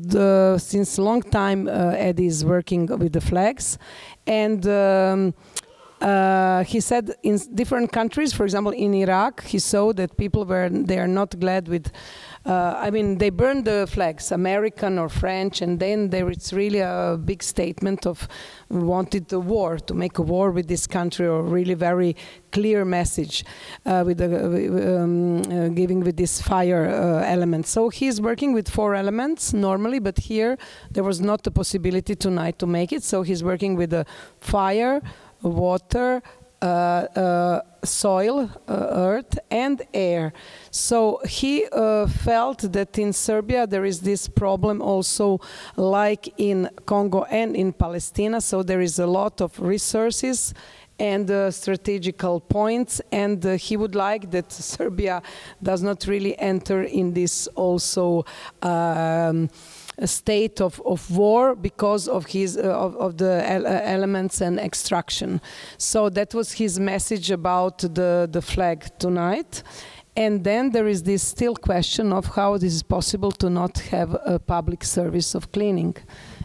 since a long time, Eddy is working with the flags, and he said in different countries, for example in Iraq, he saw that people they are not glad with, they burn the flags, American or French, and then it's really a big statement of wanted the war, to make a war with this country, or really very clear message giving with this fire element. So he's working with 4 elements normally, but here there was not the possibility tonight to make it, so he's working with the fire, water, soil, earth, and air. So he felt that in Serbia there is this problem also like in Congo and in Palestine. So there is a lot of resources and strategical points, and he would like that Serbia does not really enter in this also a state of war because of his of the elements and extraction. So that was his message about the flag tonight. And then there is this still question of how this is possible to not have a public service of cleaning.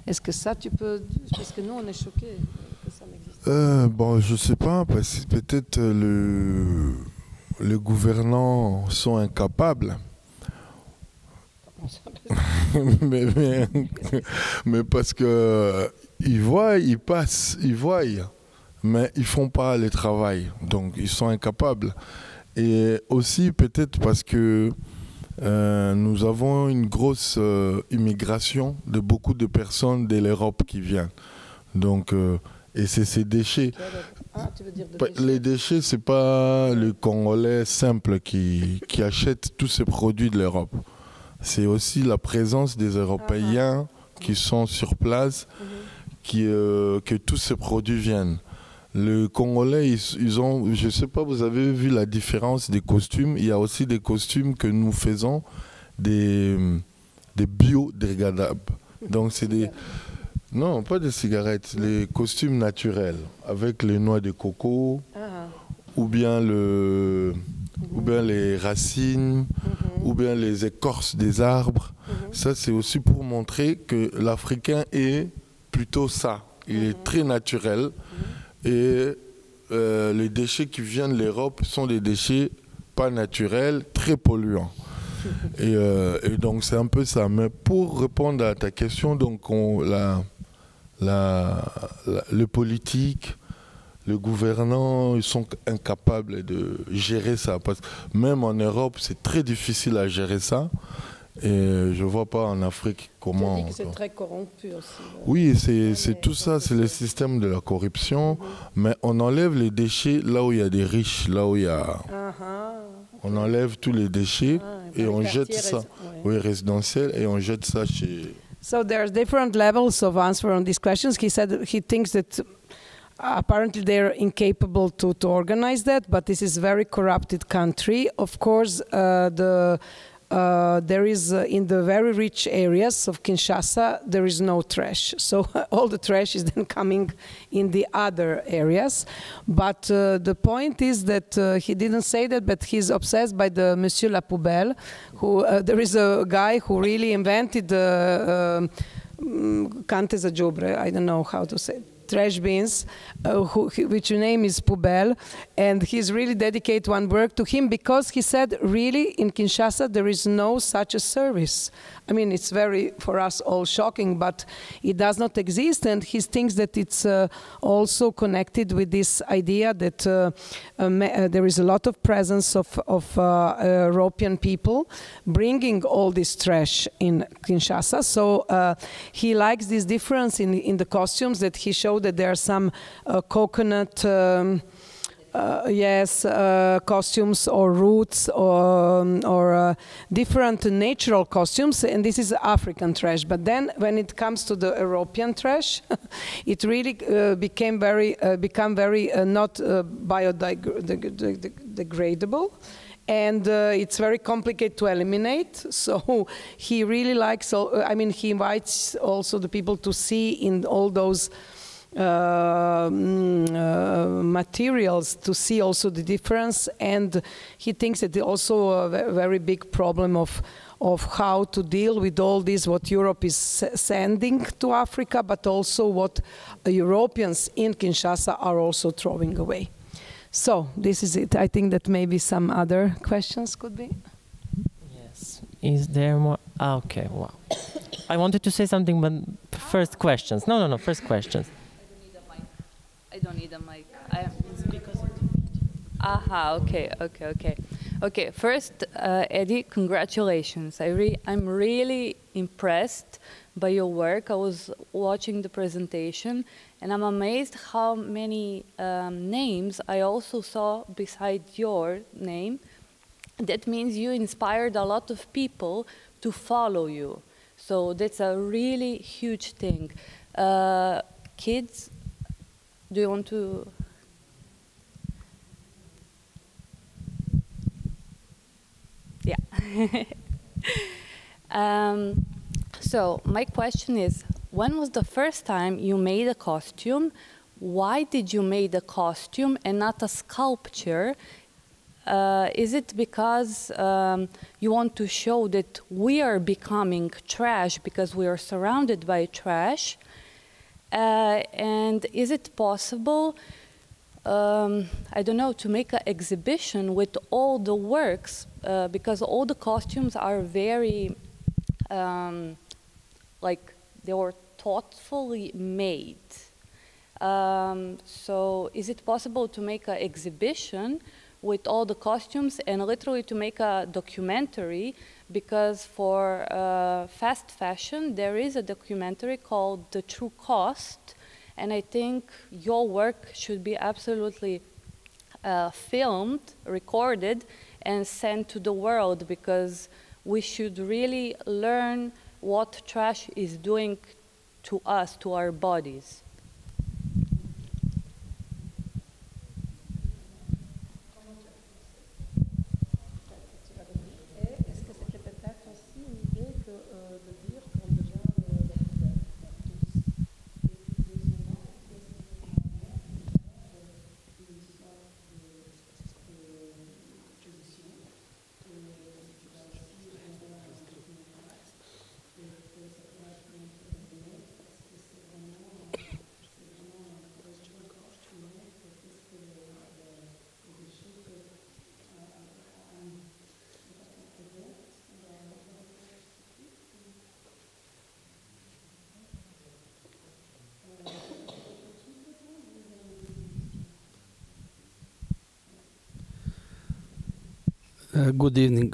Est-ce que ça tu peux, parce que nous on est choqués que ça n'existe pas. Bon, je sais pas, parce que peut-être les gouvernants sont incapables. mais parce que ils voient, ils passent, ils voient, mais ils font pas le travail, donc ils sont incapables. Et aussi peut-être parce que nous avons une grosse immigration de beaucoup de personnes de l'Europe qui viennent. Donc et c'est ces déchets. Tu veux dire de déchets. Les déchets, c'est pas le Congolais simple qui achète tous ces produits de l'Europe. C'est aussi la présence des Européens qui sont sur place, que tous ces produits viennent. Les Congolais, ils ont, je ne sais pas, vous avez vu la différence des costumes. Il y a aussi des costumes que nous faisons, des biodégradables. Donc c'est des... Non, pas des cigarettes, les costumes naturels, avec les noix de coco, ou bien les racines, ou bien les écorces des arbres. Ça, c'est aussi pour montrer que l'Africain est plutôt ça. Il est très naturel. Et les déchets qui viennent de l'Europe sont des déchets pas naturels, très polluants. Et donc c'est un peu ça. Mais pour répondre à ta question, donc le politique, le gouvernant, ils sont incapables de gérer ça. Parce que même en Europe, c'est très difficile à gérer ça. Et je ne vois pas en Afrique comment... Tu dis que c'est très corrompu aussi. Oui, c'est tout ça, c'est le système de la corruption. Mais on enlève les déchets là où il y a des riches, là où il y a... On enlève tous les déchets et on jette ça. Oui, résidentiel, et on jette ça chez... So there's different levels of answer on these questions. He said he thinks that apparently they're incapable to organize that, but this is a very corrupted country. Of course, there is, in the very rich areas of Kinshasa, there is no trash. So all the trash is then coming in the other areas. But the point is that he didn't say that, but he's obsessed by the Monsieur La Poubelle, who, there is a guy who really invented Cante za džubre, I don't know how to say it. Trash bins, which name is Poubelle, and he's really dedicated one work to him because he said really in Kinshasa there is no such a service. I mean, it's very, for us all shocking, but it does not exist, and he thinks that it's also connected with this idea that there is a lot of presence of European people bringing all this trash in Kinshasa. So he likes this difference in the costumes, that he showed that there are some coconut costumes or roots or different natural costumes, and this is African trash. But then when it comes to the European trash, it really became very not biodegradable. And it's very complicated to eliminate. So he really likes, I mean, he invites also the people to see in all those materials, to see also the difference. And he thinks that also a very big problem of how to deal with all this, what Europe is sending to Africa, but also what Europeans in Kinshasa are also throwing away. So this is it. I think that maybe some other questions could be. Yes. Is there more? Okay. Wow. I wanted to say something, but first questions. No. First questions. I don't need a mic. It's because of the video. Aha. Okay. First, Eddy, congratulations. I'm really impressed by your work. I was watching the presentation, and I'm amazed how many names I also saw beside your name. That means you inspired a lot of people to follow you. So that's a really huge thing. Kids, do you want to? Yeah. So my question is, when was the first time you made a costume? Why did you make a costume and not a sculpture? Is it because you want to show that we are becoming trash because we are surrounded by trash? And is it possible, I don't know, to make an exhibition with all the works? Because all the costumes are very, like, they were thoughtfully made. So is it possible to make an exhibition with all the costumes and literally to make a documentary? Because for fast fashion, there is a documentary called The True Cost, and I think your work should be absolutely filmed, recorded, and sent to the world, because we should really learn what trash is doing to us, to our bodies. Good evening.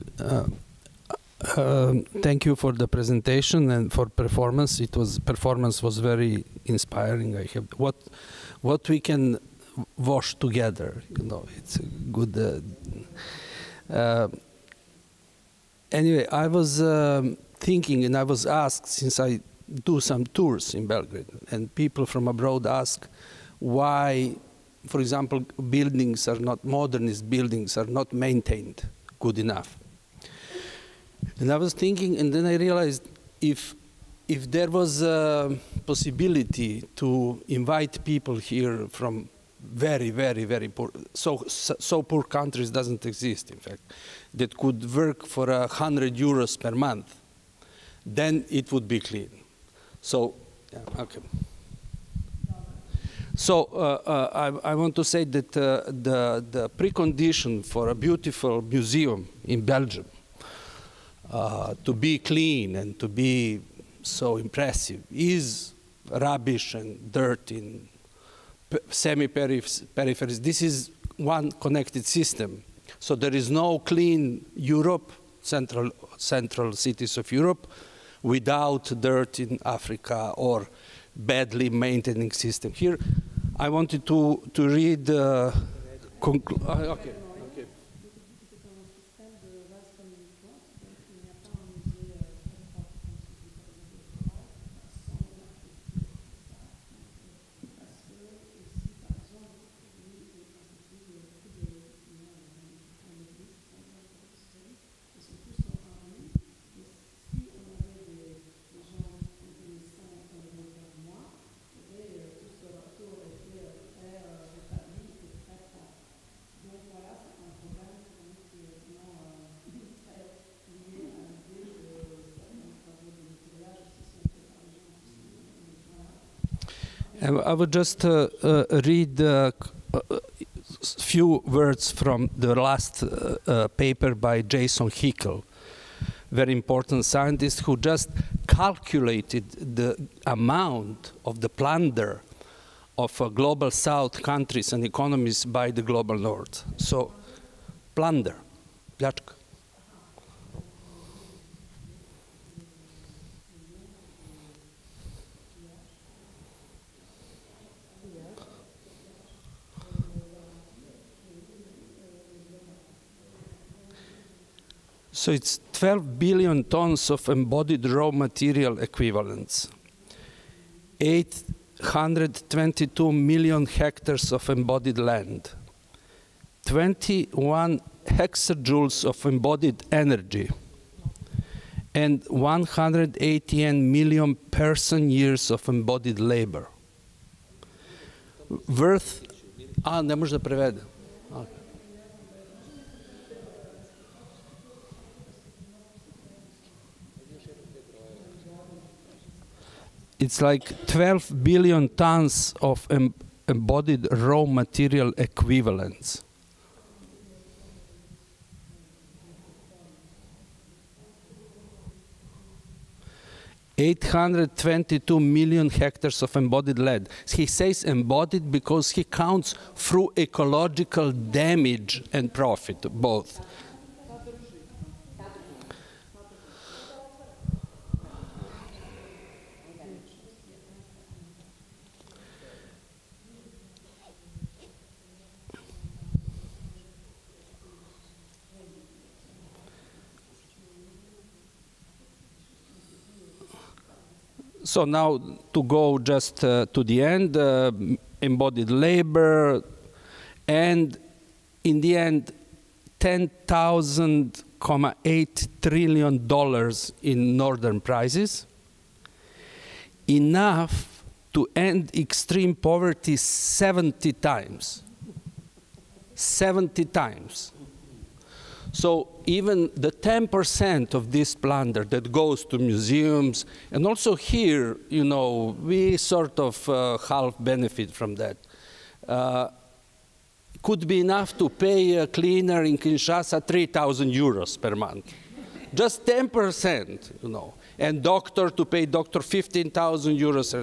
Thank you for the presentation and for performance. Performance was very inspiring. I have what we can wash together. You know, it's a good. Anyway, I was thinking, and I was asked, since I do some tours in Belgrade, and people from abroad ask why, for example, buildings are not, modernist buildings are not maintained good enough. And I was thinking, and then I realized if there was a possibility to invite people here from very, very, very poor, so poor countries doesn't exist, in fact, that could work for 100 euros per month, then it would be clean. So, yeah, okay. So I want to say that the precondition for a beautiful museum in Belgium to be clean and to be so impressive is rubbish and dirt in semi-peripheries. This is one connected system. So there is no clean Europe, central cities of Europe, without dirt in Africa or badly maintaining system. Here, I wanted to read. Okay. I would just read a few words from the last paper by Jason Hickel, very important scientist who just calculated the amount of the plunder of global south countries and economies by the global north. So, plunder, pljačka. So it's 12 billion tons of embodied raw material equivalents, 822 million hectares of embodied land, 21 hexajoules of embodied energy, and 188 million person years of embodied labor. Worth, ne može da prevede. It's like 12 billion tons of embodied raw material equivalents. $822 million hectares of embodied land. He says embodied because he counts through ecological damage and profit, both. So now to go just to the end, embodied labor, and in the end, $10,000.8 trillion in northern prices, enough to end extreme poverty 70 times. 70 times. So even the 10% of this plunder that goes to museums, and also here, you know, we sort of half benefit from that, could be enough to pay a cleaner in Kinshasa 3,000 euros per month. Just 10%, you know, and doctor to pay doctor 15,000 euros.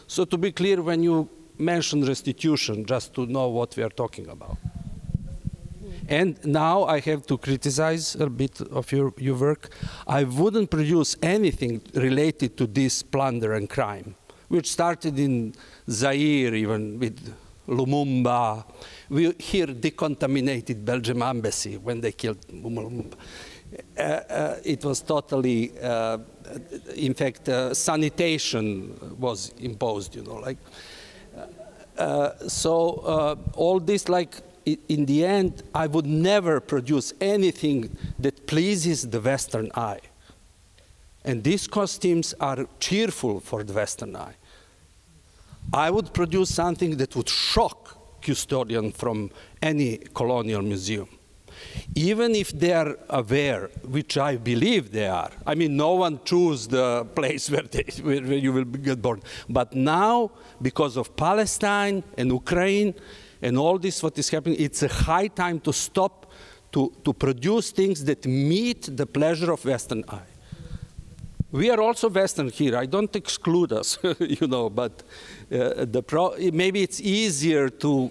So to be clear, when you mention restitution, just to know what we are talking about. And now I have to criticize a bit of your work. I wouldn't produce anything related to this plunder and crime, which started in Zaire, even with Lumumba. We here decontaminated Belgium embassy when they killed Lumumba. It was totally, in fact, sanitation was imposed, you know, like. So all this, like, in the end, I would never produce anything that pleases the Western eye. And these costumes are cheerful for the Western eye. I would produce something that would shock custodian from any colonial museum. Even if they are aware, which I believe they are. I mean, no one chooses the place where you will get born. But now, because of Palestine and Ukraine and all this what is happening, it's a high time to stop to produce things that meet the pleasure of Western eye. We are also Western here. I don't exclude us, you know, but maybe it's easier to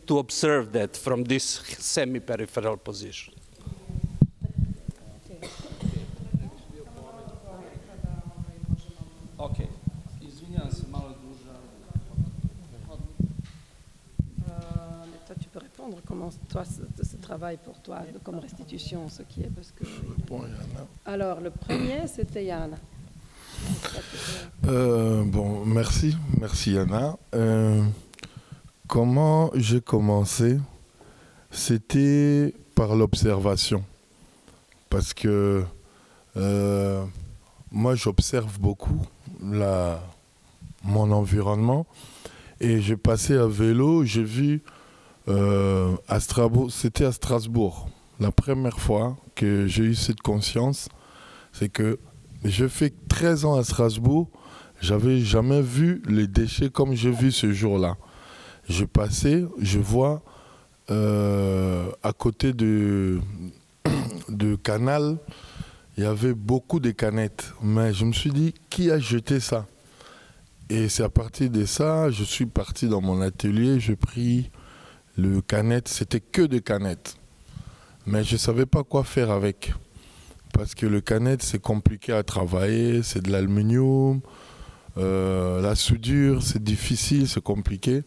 observe that from this semi-peripheral position. Okay. Izvinjavam se, malo duža. Mais toi, tu peux répondre comment toi, ce travail pour toi, comme restitution, ce qui est, parce que. Alors, le premier, c'était Yana. Bon, merci Yana. Comment j'ai commencé? C'était par l'observation. Parce que moi, j'observe beaucoup mon environnement. Et j'ai passé à vélo, j'ai vu c'était à Strasbourg. La première fois que j'ai eu cette conscience, c'est que j'ai fait 13 ans à Strasbourg, j'avais jamais vu les déchets comme j'ai vu ce jour-là. Je passais, je vois à côté de canal, il y avait beaucoup de canettes. Mais je me suis dit, qui a jeté ça? Et c'est à partir de ça, je suis parti dans mon atelier, j'ai pris le canette, c'était que des canettes. Mais je ne savais pas quoi faire avec. Parce que le canette, c'est compliqué à travailler, c'est de l'aluminium, la soudure, c'est difficile, c'est compliqué.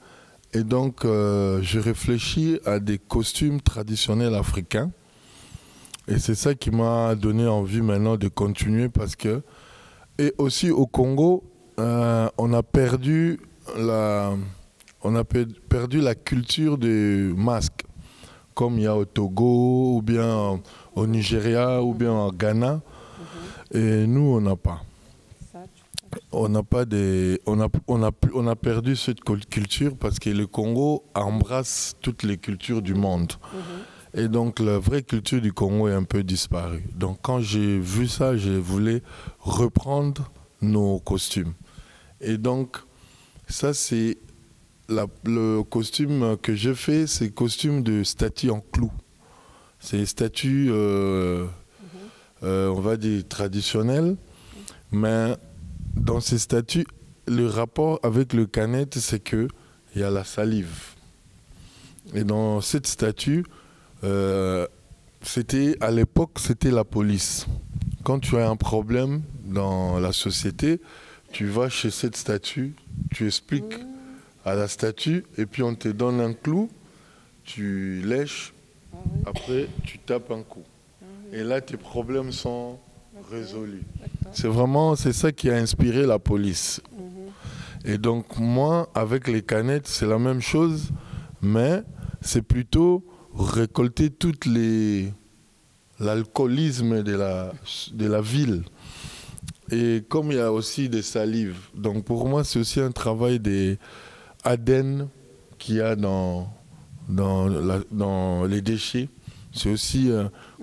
Et donc, je réfléchis à des costumes traditionnels africains. Et c'est ça qui m'a donné envie maintenant de continuer parce que... Et aussi au Congo, on a perdu la culture du masque. Comme il y a au Togo, ou bien au Nigeria, ou bien au Ghana. Et nous, on n'a pas. On a perdu cette culture parce que le Congo embrasse toutes les cultures du monde. Et donc la vraie culture du Congo est un peu disparue. Donc quand j'ai vu ça, je voulais reprendre nos costumes. Et donc ça c'est le costume que j'ai fait, c'est le costume de statue en clou. C'est une statue, on va dire, traditionnelle, mais dans ces statues, le rapport avec le canette, c'est qu'il y a la salive. Et dans cette statue, à l'époque, c'était la police. Quand tu as un problème dans la société, tu vas chez cette statue, tu expliques à la statue, et puis on te donne un clou, tu lèches, après tu tapes un coup. Et là, tes problèmes sont résolus. C'est ça qui a inspiré la police. Et donc moi, avec les canettes, c'est la même chose, mais c'est plutôt récolter toute l'alcoolisme de la ville. Et comme il y a aussi des salives, donc pour moi, c'est aussi un travail des ADN qu'il y a dans les déchets. C'est aussi,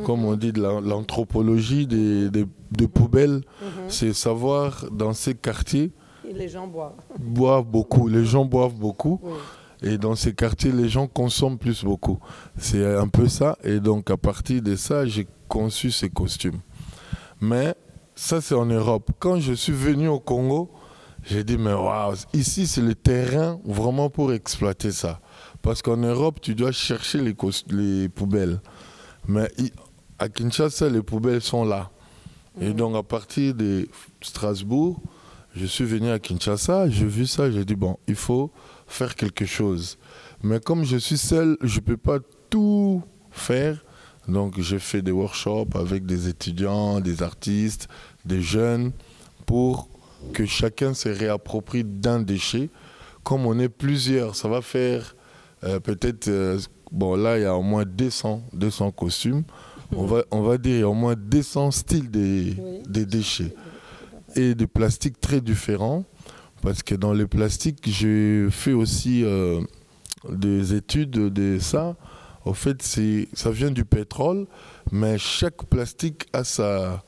comme on dit, de l'anthropologie des poubelles. C'est savoir, dans ces quartiers... Et les gens boivent beaucoup. Les gens boivent beaucoup. Oui. Et dans ces quartiers, les gens consomment beaucoup. C'est un peu ça. Et donc, à partir de ça, j'ai conçu ces costumes. Mais ça, c'est en Europe. Quand je suis venu au Congo, J'ai dit, mais waouh, ici c'est le terrain vraiment pour exploiter ça. Parce qu'en Europe, tu dois chercher les poubelles. Mais à Kinshasa, les poubelles sont là. Et donc à partir de Strasbourg, je suis venu à Kinshasa, j'ai vu ça, j'ai dit, bon, il faut faire quelque chose. Mais comme je suis seul, je ne peux pas tout faire. Donc j'ai fait des workshops avec des étudiants, des artistes, des jeunes, pour que chacun se réapproprie d'un déchet. Comme on est plusieurs, ça va faire peut-être, bon là il y a au moins 200 costumes, on va dire il y a au moins 200 styles des déchets et des plastiques très différents, parce que dans les plastiques j'ai fait aussi des études de ça. En fait ça vient du pétrole, mais chaque plastique a sa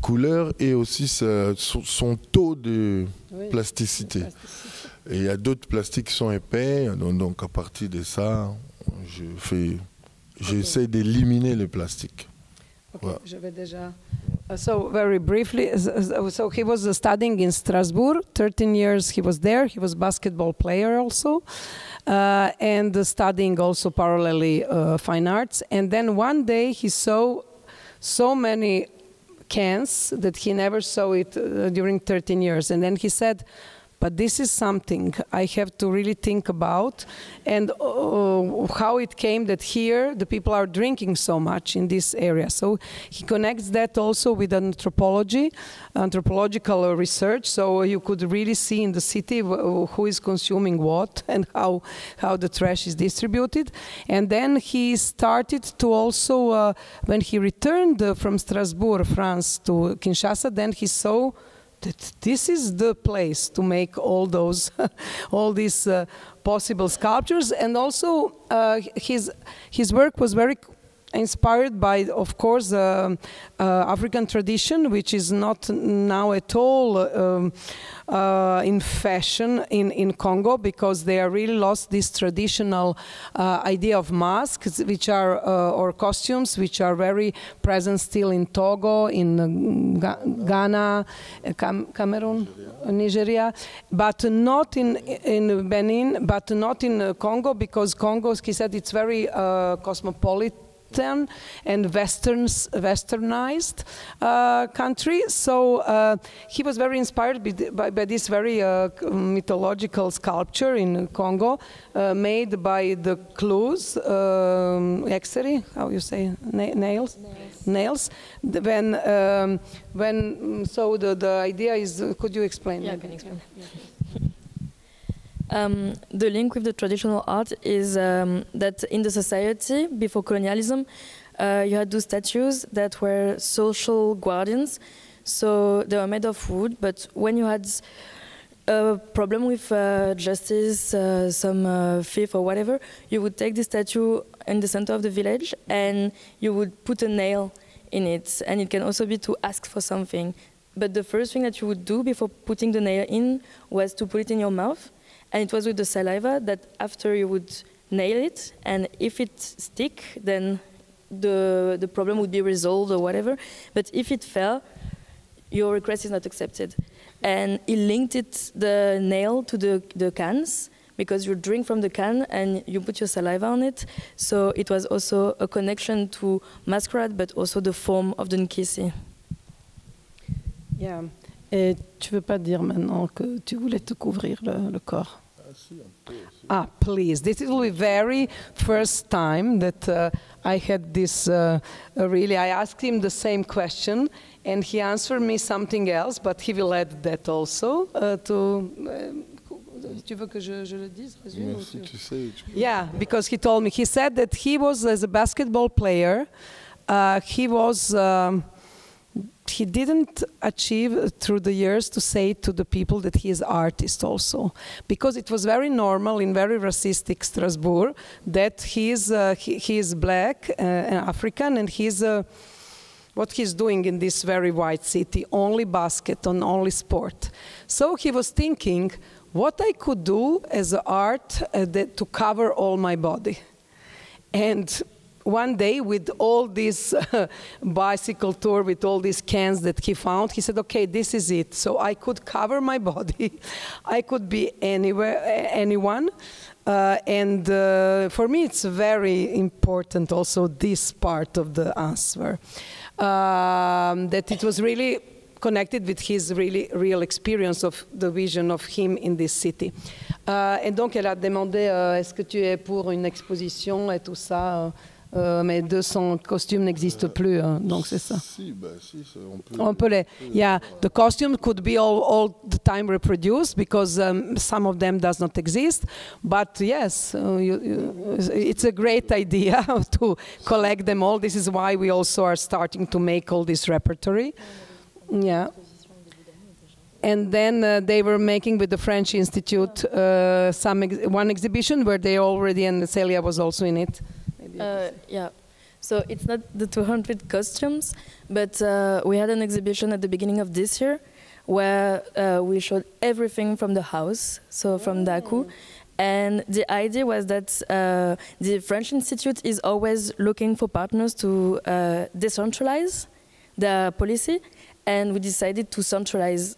couleur et aussi son taux de plasticité. Et il y a d'autres plastiques qui sont épais, donc à partir de ça, j'essaie d'éliminer les plastiques. Okay, ouais. Je vais déjà. So very briefly, so he was studying in Strasbourg. 13 years he was there. He was a basketball player also, and studying also parallelly fine arts. And then one day he saw so many cans that he never saw it during 13 years. And then he said, but this is something I have to really think about, and how it came that here the people are drinking so much in this area. So he connects that also with anthropological research, so you could really see in the city who is consuming what and how the trash is distributed. And then he started to also, when he returned from Strasbourg, France to Kinshasa, then he saw that this is the place to make all those, all these possible sculptures. And also his work was very inspired by, of course, African tradition, which is not now at all in fashion in Congo, because they are really lost this traditional idea of masks, which are or costumes, which are very present still in Togo, in Ghana, Cameroon, Nigeria, but not in Benin, but not in Congo, because Congo, he said, it's very cosmopolitan and westernized country. So he was very inspired by this very mythological sculpture in Congo, made by the claws, exery, how you say, nails. When so the idea is, could you explain? Yeah, I can explain. The link with the traditional art is that in the society before colonialism, you had those statues that were social guardians. So they were made of wood, but when you had a problem with justice, some thief or whatever, you would take the statue in the center of the village and you would put a nail in it. And it can also be to ask for something. But the first thing that you would do before putting the nail in was to put it in your mouth. And it was with the saliva that after you would nail it, and if it stick, then the problem would be resolved or whatever. But if it fell, your request is not accepted. And he linked the nail to the cans, because you drink from the can and you put your saliva on it. So it was also a connection to masquerade, but also the form of the nkisi. Yeah. Et tu veux pas dire maintenant que tu voulais te couvrir le corps? Ah, please. This will be very first time that I had this, really, I asked him the same question and he answered me something else, but he will add that also tu veux que je le dise? Si tu sais, tu peux. Yeah, because he told me, he said that he was, as a basketball player, he didn't achieve through the years to say to the people that he is artist also, because it was very normal in very racistic Strasbourg that he is black, African, and what he's doing in this very white city, only basket and only sport. So he was thinking what I could do as art to cover all my body. And one day, with all this bicycle tour, with all these cans that he found, he said, okay, this is it. So I could cover my body. I could be anywhere, anyone. And for me, it's very important also this part of the answer, that it was really connected with his really real experience of the vision of him in this city. Et donc, elle a demandé, est-ce que tu es pour une exposition et tout ça, mais 200 costumes n'existent plus, donc c'est ça. Si, bah, si, on peut les, yeah, the costume could be all the time reproduced because some of them does not exist, but yes, it's a great idea to collect them all. This is why we also are starting to make all this repertory. Yeah. And then they were making with the French Institute one exhibition where they already, and Célia was also in it. Yeah, so it's not the 200 costumes, but we had an exhibition at the beginning of this year where we showed everything from the house, so from Ndaku. And the idea was that the French Institute is always looking for partners to decentralize their policy, and we decided to centralize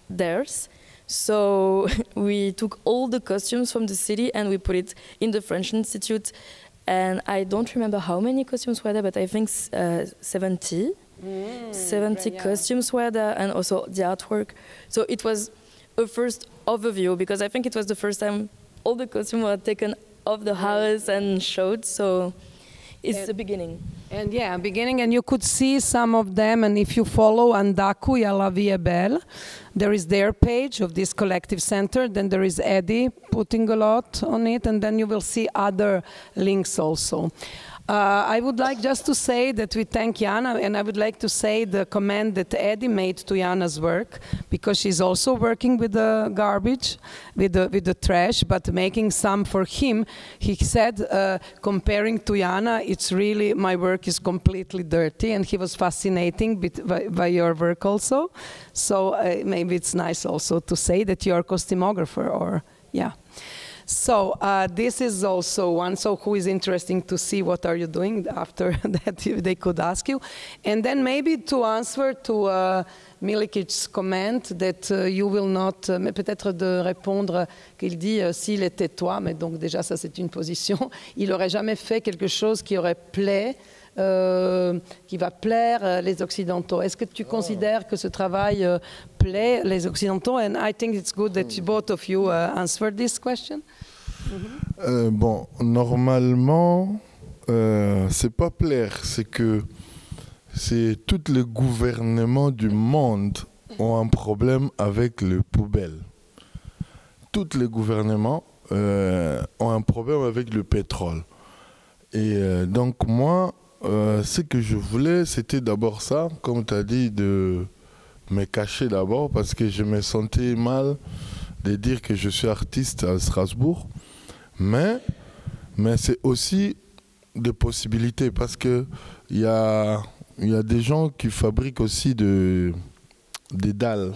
theirs. So we took all the costumes from the city and we put it in the French Institute. And I don't remember how many costumes were there, but I think 70. 70 costumes were there, and also the artwork. So it was a first overview, because I think it was the first time all the costumes were taken off the house and showed. So it's the beginning. And yeah, beginning, and you could see some of them, and if you follow Ndaku, La Vie est Belle, there is their page of this collective center, then there is Eddy putting a lot on it, and then you will see other links also. I would like just to say that we thank Jana, and I would like to say the comment that Eddy made to Jana's work, because she's also working with the garbage, with the trash, but making some for him. He said, comparing to Jana, it's really, my work is completely dirty, and he was fascinating by your work also. So maybe it's nice also to say that you're a costumographer, or yeah. So this is also one, so who is interesting to see what are you doing after that they could ask you. And then maybe to answer to Milikic's comment that you will not, mais peut-être de répondre qu'il dit s'il était toi, mais donc déjà ça c'est une position, il n'aurait jamais fait quelque chose qui aurait qui va plaire les Occidentaux. Est-ce que tu considères que ce travail plaît les Occidentaux? And I think it's good that both of you answer this question. Bon, normalement, c'est pas plaire, c'est que tous les gouvernements du monde ont un problème avec les poubelles. Tous les gouvernements ont un problème avec le pétrole. Et donc moi, ce que je voulais, c'était d'abord ça, comme tu as dit, de me cacher d'abord, parce que je me sentais mal de dire que je suis artiste à Strasbourg. Mais c'est aussi des possibilités, parce qu'il y a des gens qui fabriquent aussi des dalles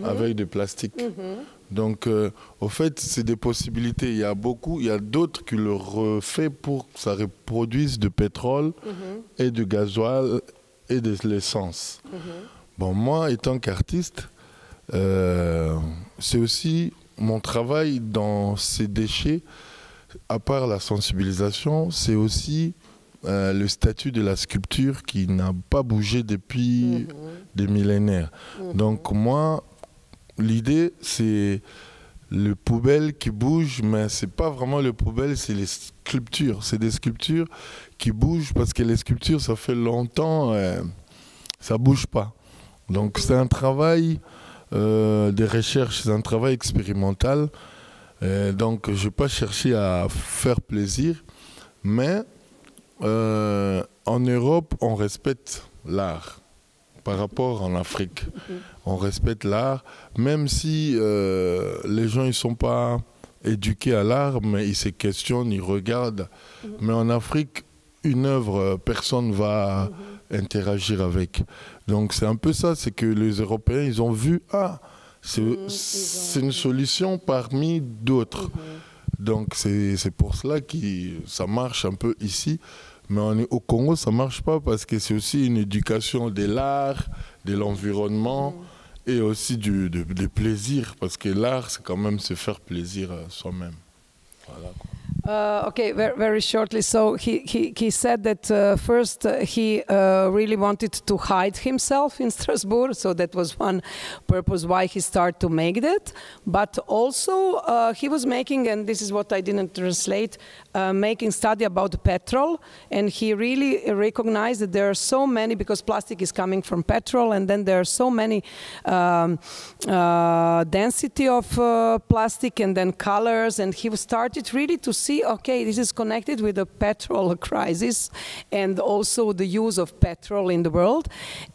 avec du plastique. Donc, au fait, c'est des possibilités. Il y a d'autres qui le refait pour que ça reproduise du pétrole et du gasoil et de l'essence. Bon, moi, étant qu'artiste, c'est aussi mon travail dans ces déchets, à part la sensibilisation, c'est aussi le statut de la sculpture qui n'a pas bougé depuis des millénaires. Donc moi, l'idée, c'est les poubelles qui bougent, mais c'est pas vraiment les poubelles, c'est les sculptures. C'est des sculptures qui bougent, parce que les sculptures, ça fait longtemps, ça bouge pas. Donc c'est un travail de recherche, c'est un travail expérimental. Donc je n'ai pas cherché à faire plaisir, mais en Europe, on respecte l'art par rapport en Afrique. On respecte l'art, même si les gens ne sont pas éduqués à l'art, mais ils se questionnent, ils regardent. Mais en Afrique, une œuvre, personne ne va interagir avec. Donc c'est un peu ça, c'est que les Européens, ils ont vu, c'est une solution parmi d'autres. Donc c'est pour cela que ça marche un peu ici. Mais au Congo, ça ne marche pas parce que c'est aussi une éducation de l'art, de l'environnement et aussi du plaisir. Parce que l'art, c'est quand même se faire plaisir à soi-même. Voilà, quoi. Okay, very shortly. So he said that first he really wanted to hide himself in Strasbourg, so that was one purpose why he started to make that. But also he was making, and this is what I didn't translate, making study about petrol, and he really recognized that there are so many, because plastic is coming from petrol, and then there are so many density of plastic and then colors, and he started really to see, okay, this is connected with the petrol crisis and also the use of petrol in the world.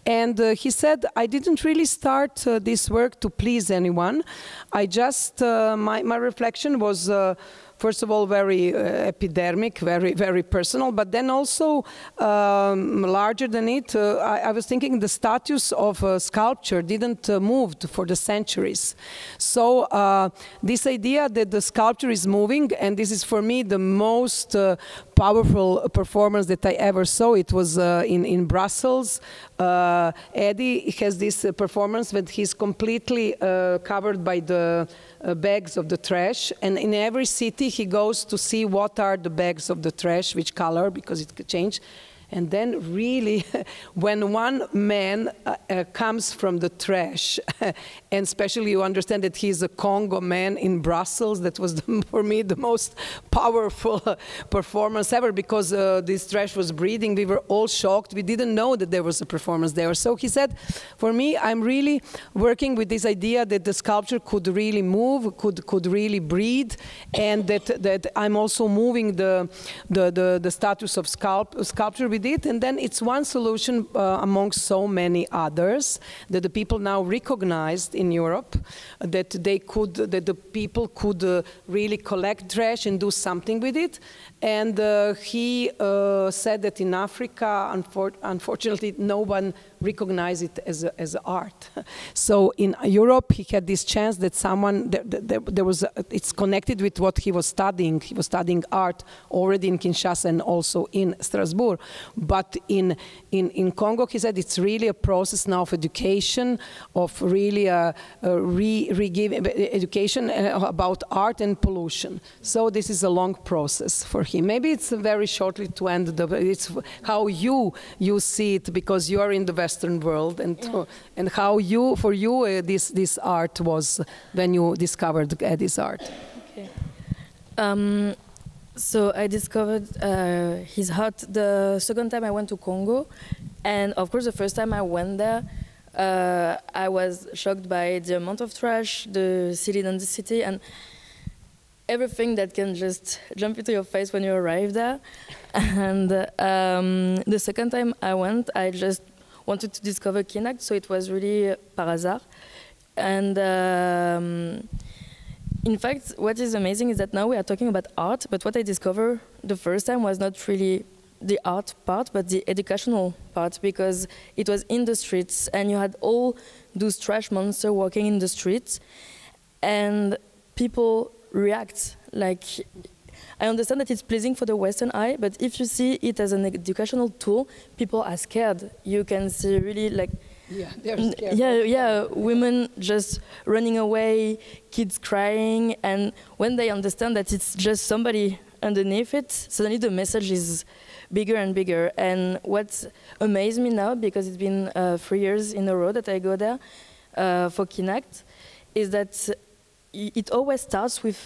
And he said, I didn't really start this work to please anyone. I just, my reflection was, first of all, very epidermic, very personal, but then also larger than it, I was thinking the status of sculpture didn't move for the centuries. So this idea that the sculpture is moving, and this is for me the most powerful performance that I ever saw. It was in Brussels. Eddy has this performance that he's completely covered by the bags of the trash, and in every city he goes to see what are the bags of the trash, which color, because it could change. And then really, when one man comes from the trash, and especially you understand that he's a Congo man in Brussels, that was for me the most powerful performance ever, because this trash was breathing. We were all shocked. We didn't know that there was a performance there. So he said, for me, I'm really working with this idea that the sculpture could really move, could really breathe, and that I'm also moving the status of sculpture with it, and then it's one solution amongst so many others that the people now recognized in Europe, that the people could really collect trash and do something with it. And he said that in Africa, unfortunately, no one recognized it as art. So in Europe, he had this chance that someone, there was, it's connected with what he was studying. He was studying art already in Kinshasa and also in Strasbourg. But in Congo, he said it's really a process now of education, of really education about art and pollution. So this is a long process for him. Maybe it's very shortly to end, it's how you see it, because you are in the Western world, and and how for you this art was when you discovered Eddy's art. Okay. So I discovered his art the second time I went to Congo, and of course the first time I went there, I was shocked by the amount of trash, the city density, and everything that can just jump into your face when you arrive there. And the second time I went, I just wanted to discover Kinact, so it was really par hasard. And in fact, what is amazing is that now we are talking about art, but what I discovered the first time was not really the art part, but the educational part, because it was in the streets, and you had all those trash monsters walking in the streets, and people react. Like, I understand that it's pleasing for the Western eye, but if you see it as an educational tool, people are scared. You can see really like, they're scared. Women just running away, kids crying, and when they understand that it's just somebody underneath it, suddenly the message is bigger and bigger. And what amazed me now, because it's been 3 years in a row that I go there for Kinact, is that it always starts with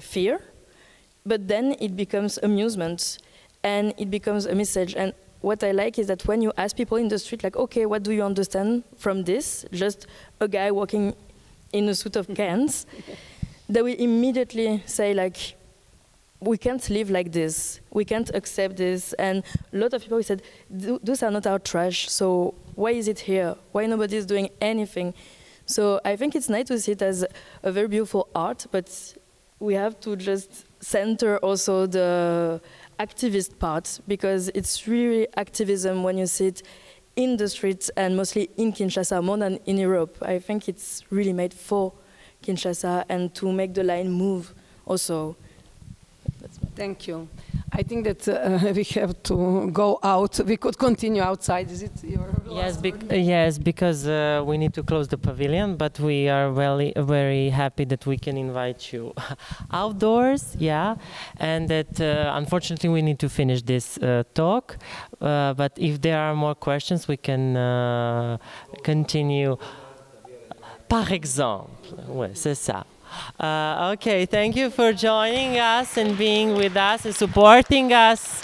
fear, but then it becomes amusement, and it becomes a message. And what I like is that when you ask people in the street, like, okay, what do you understand from this? Just a guy walking in a suit of cans, they will immediately say, like, we can't live like this. We can't accept this. And a lot of people said, those are not our trash, so why is it here? Why nobody is doing anything? So I think it's nice to see it as a very beautiful art, but we have to just center also the activist part, because it's really activism when you see it in the streets, and mostly in Kinshasa, more than in Europe. I think it's really made for Kinshasa and to make the line move also. Thank you. I think that we have to go out. We could continue outside. Is it your yes, because we need to close the pavilion, but we are very happy that we can invite you outdoors, yeah, and that unfortunately we need to finish this talk, but if there are more questions, we can continue. Par exemple, ouais, c'est ça. Okay, thank you for joining us and being with us and supporting us.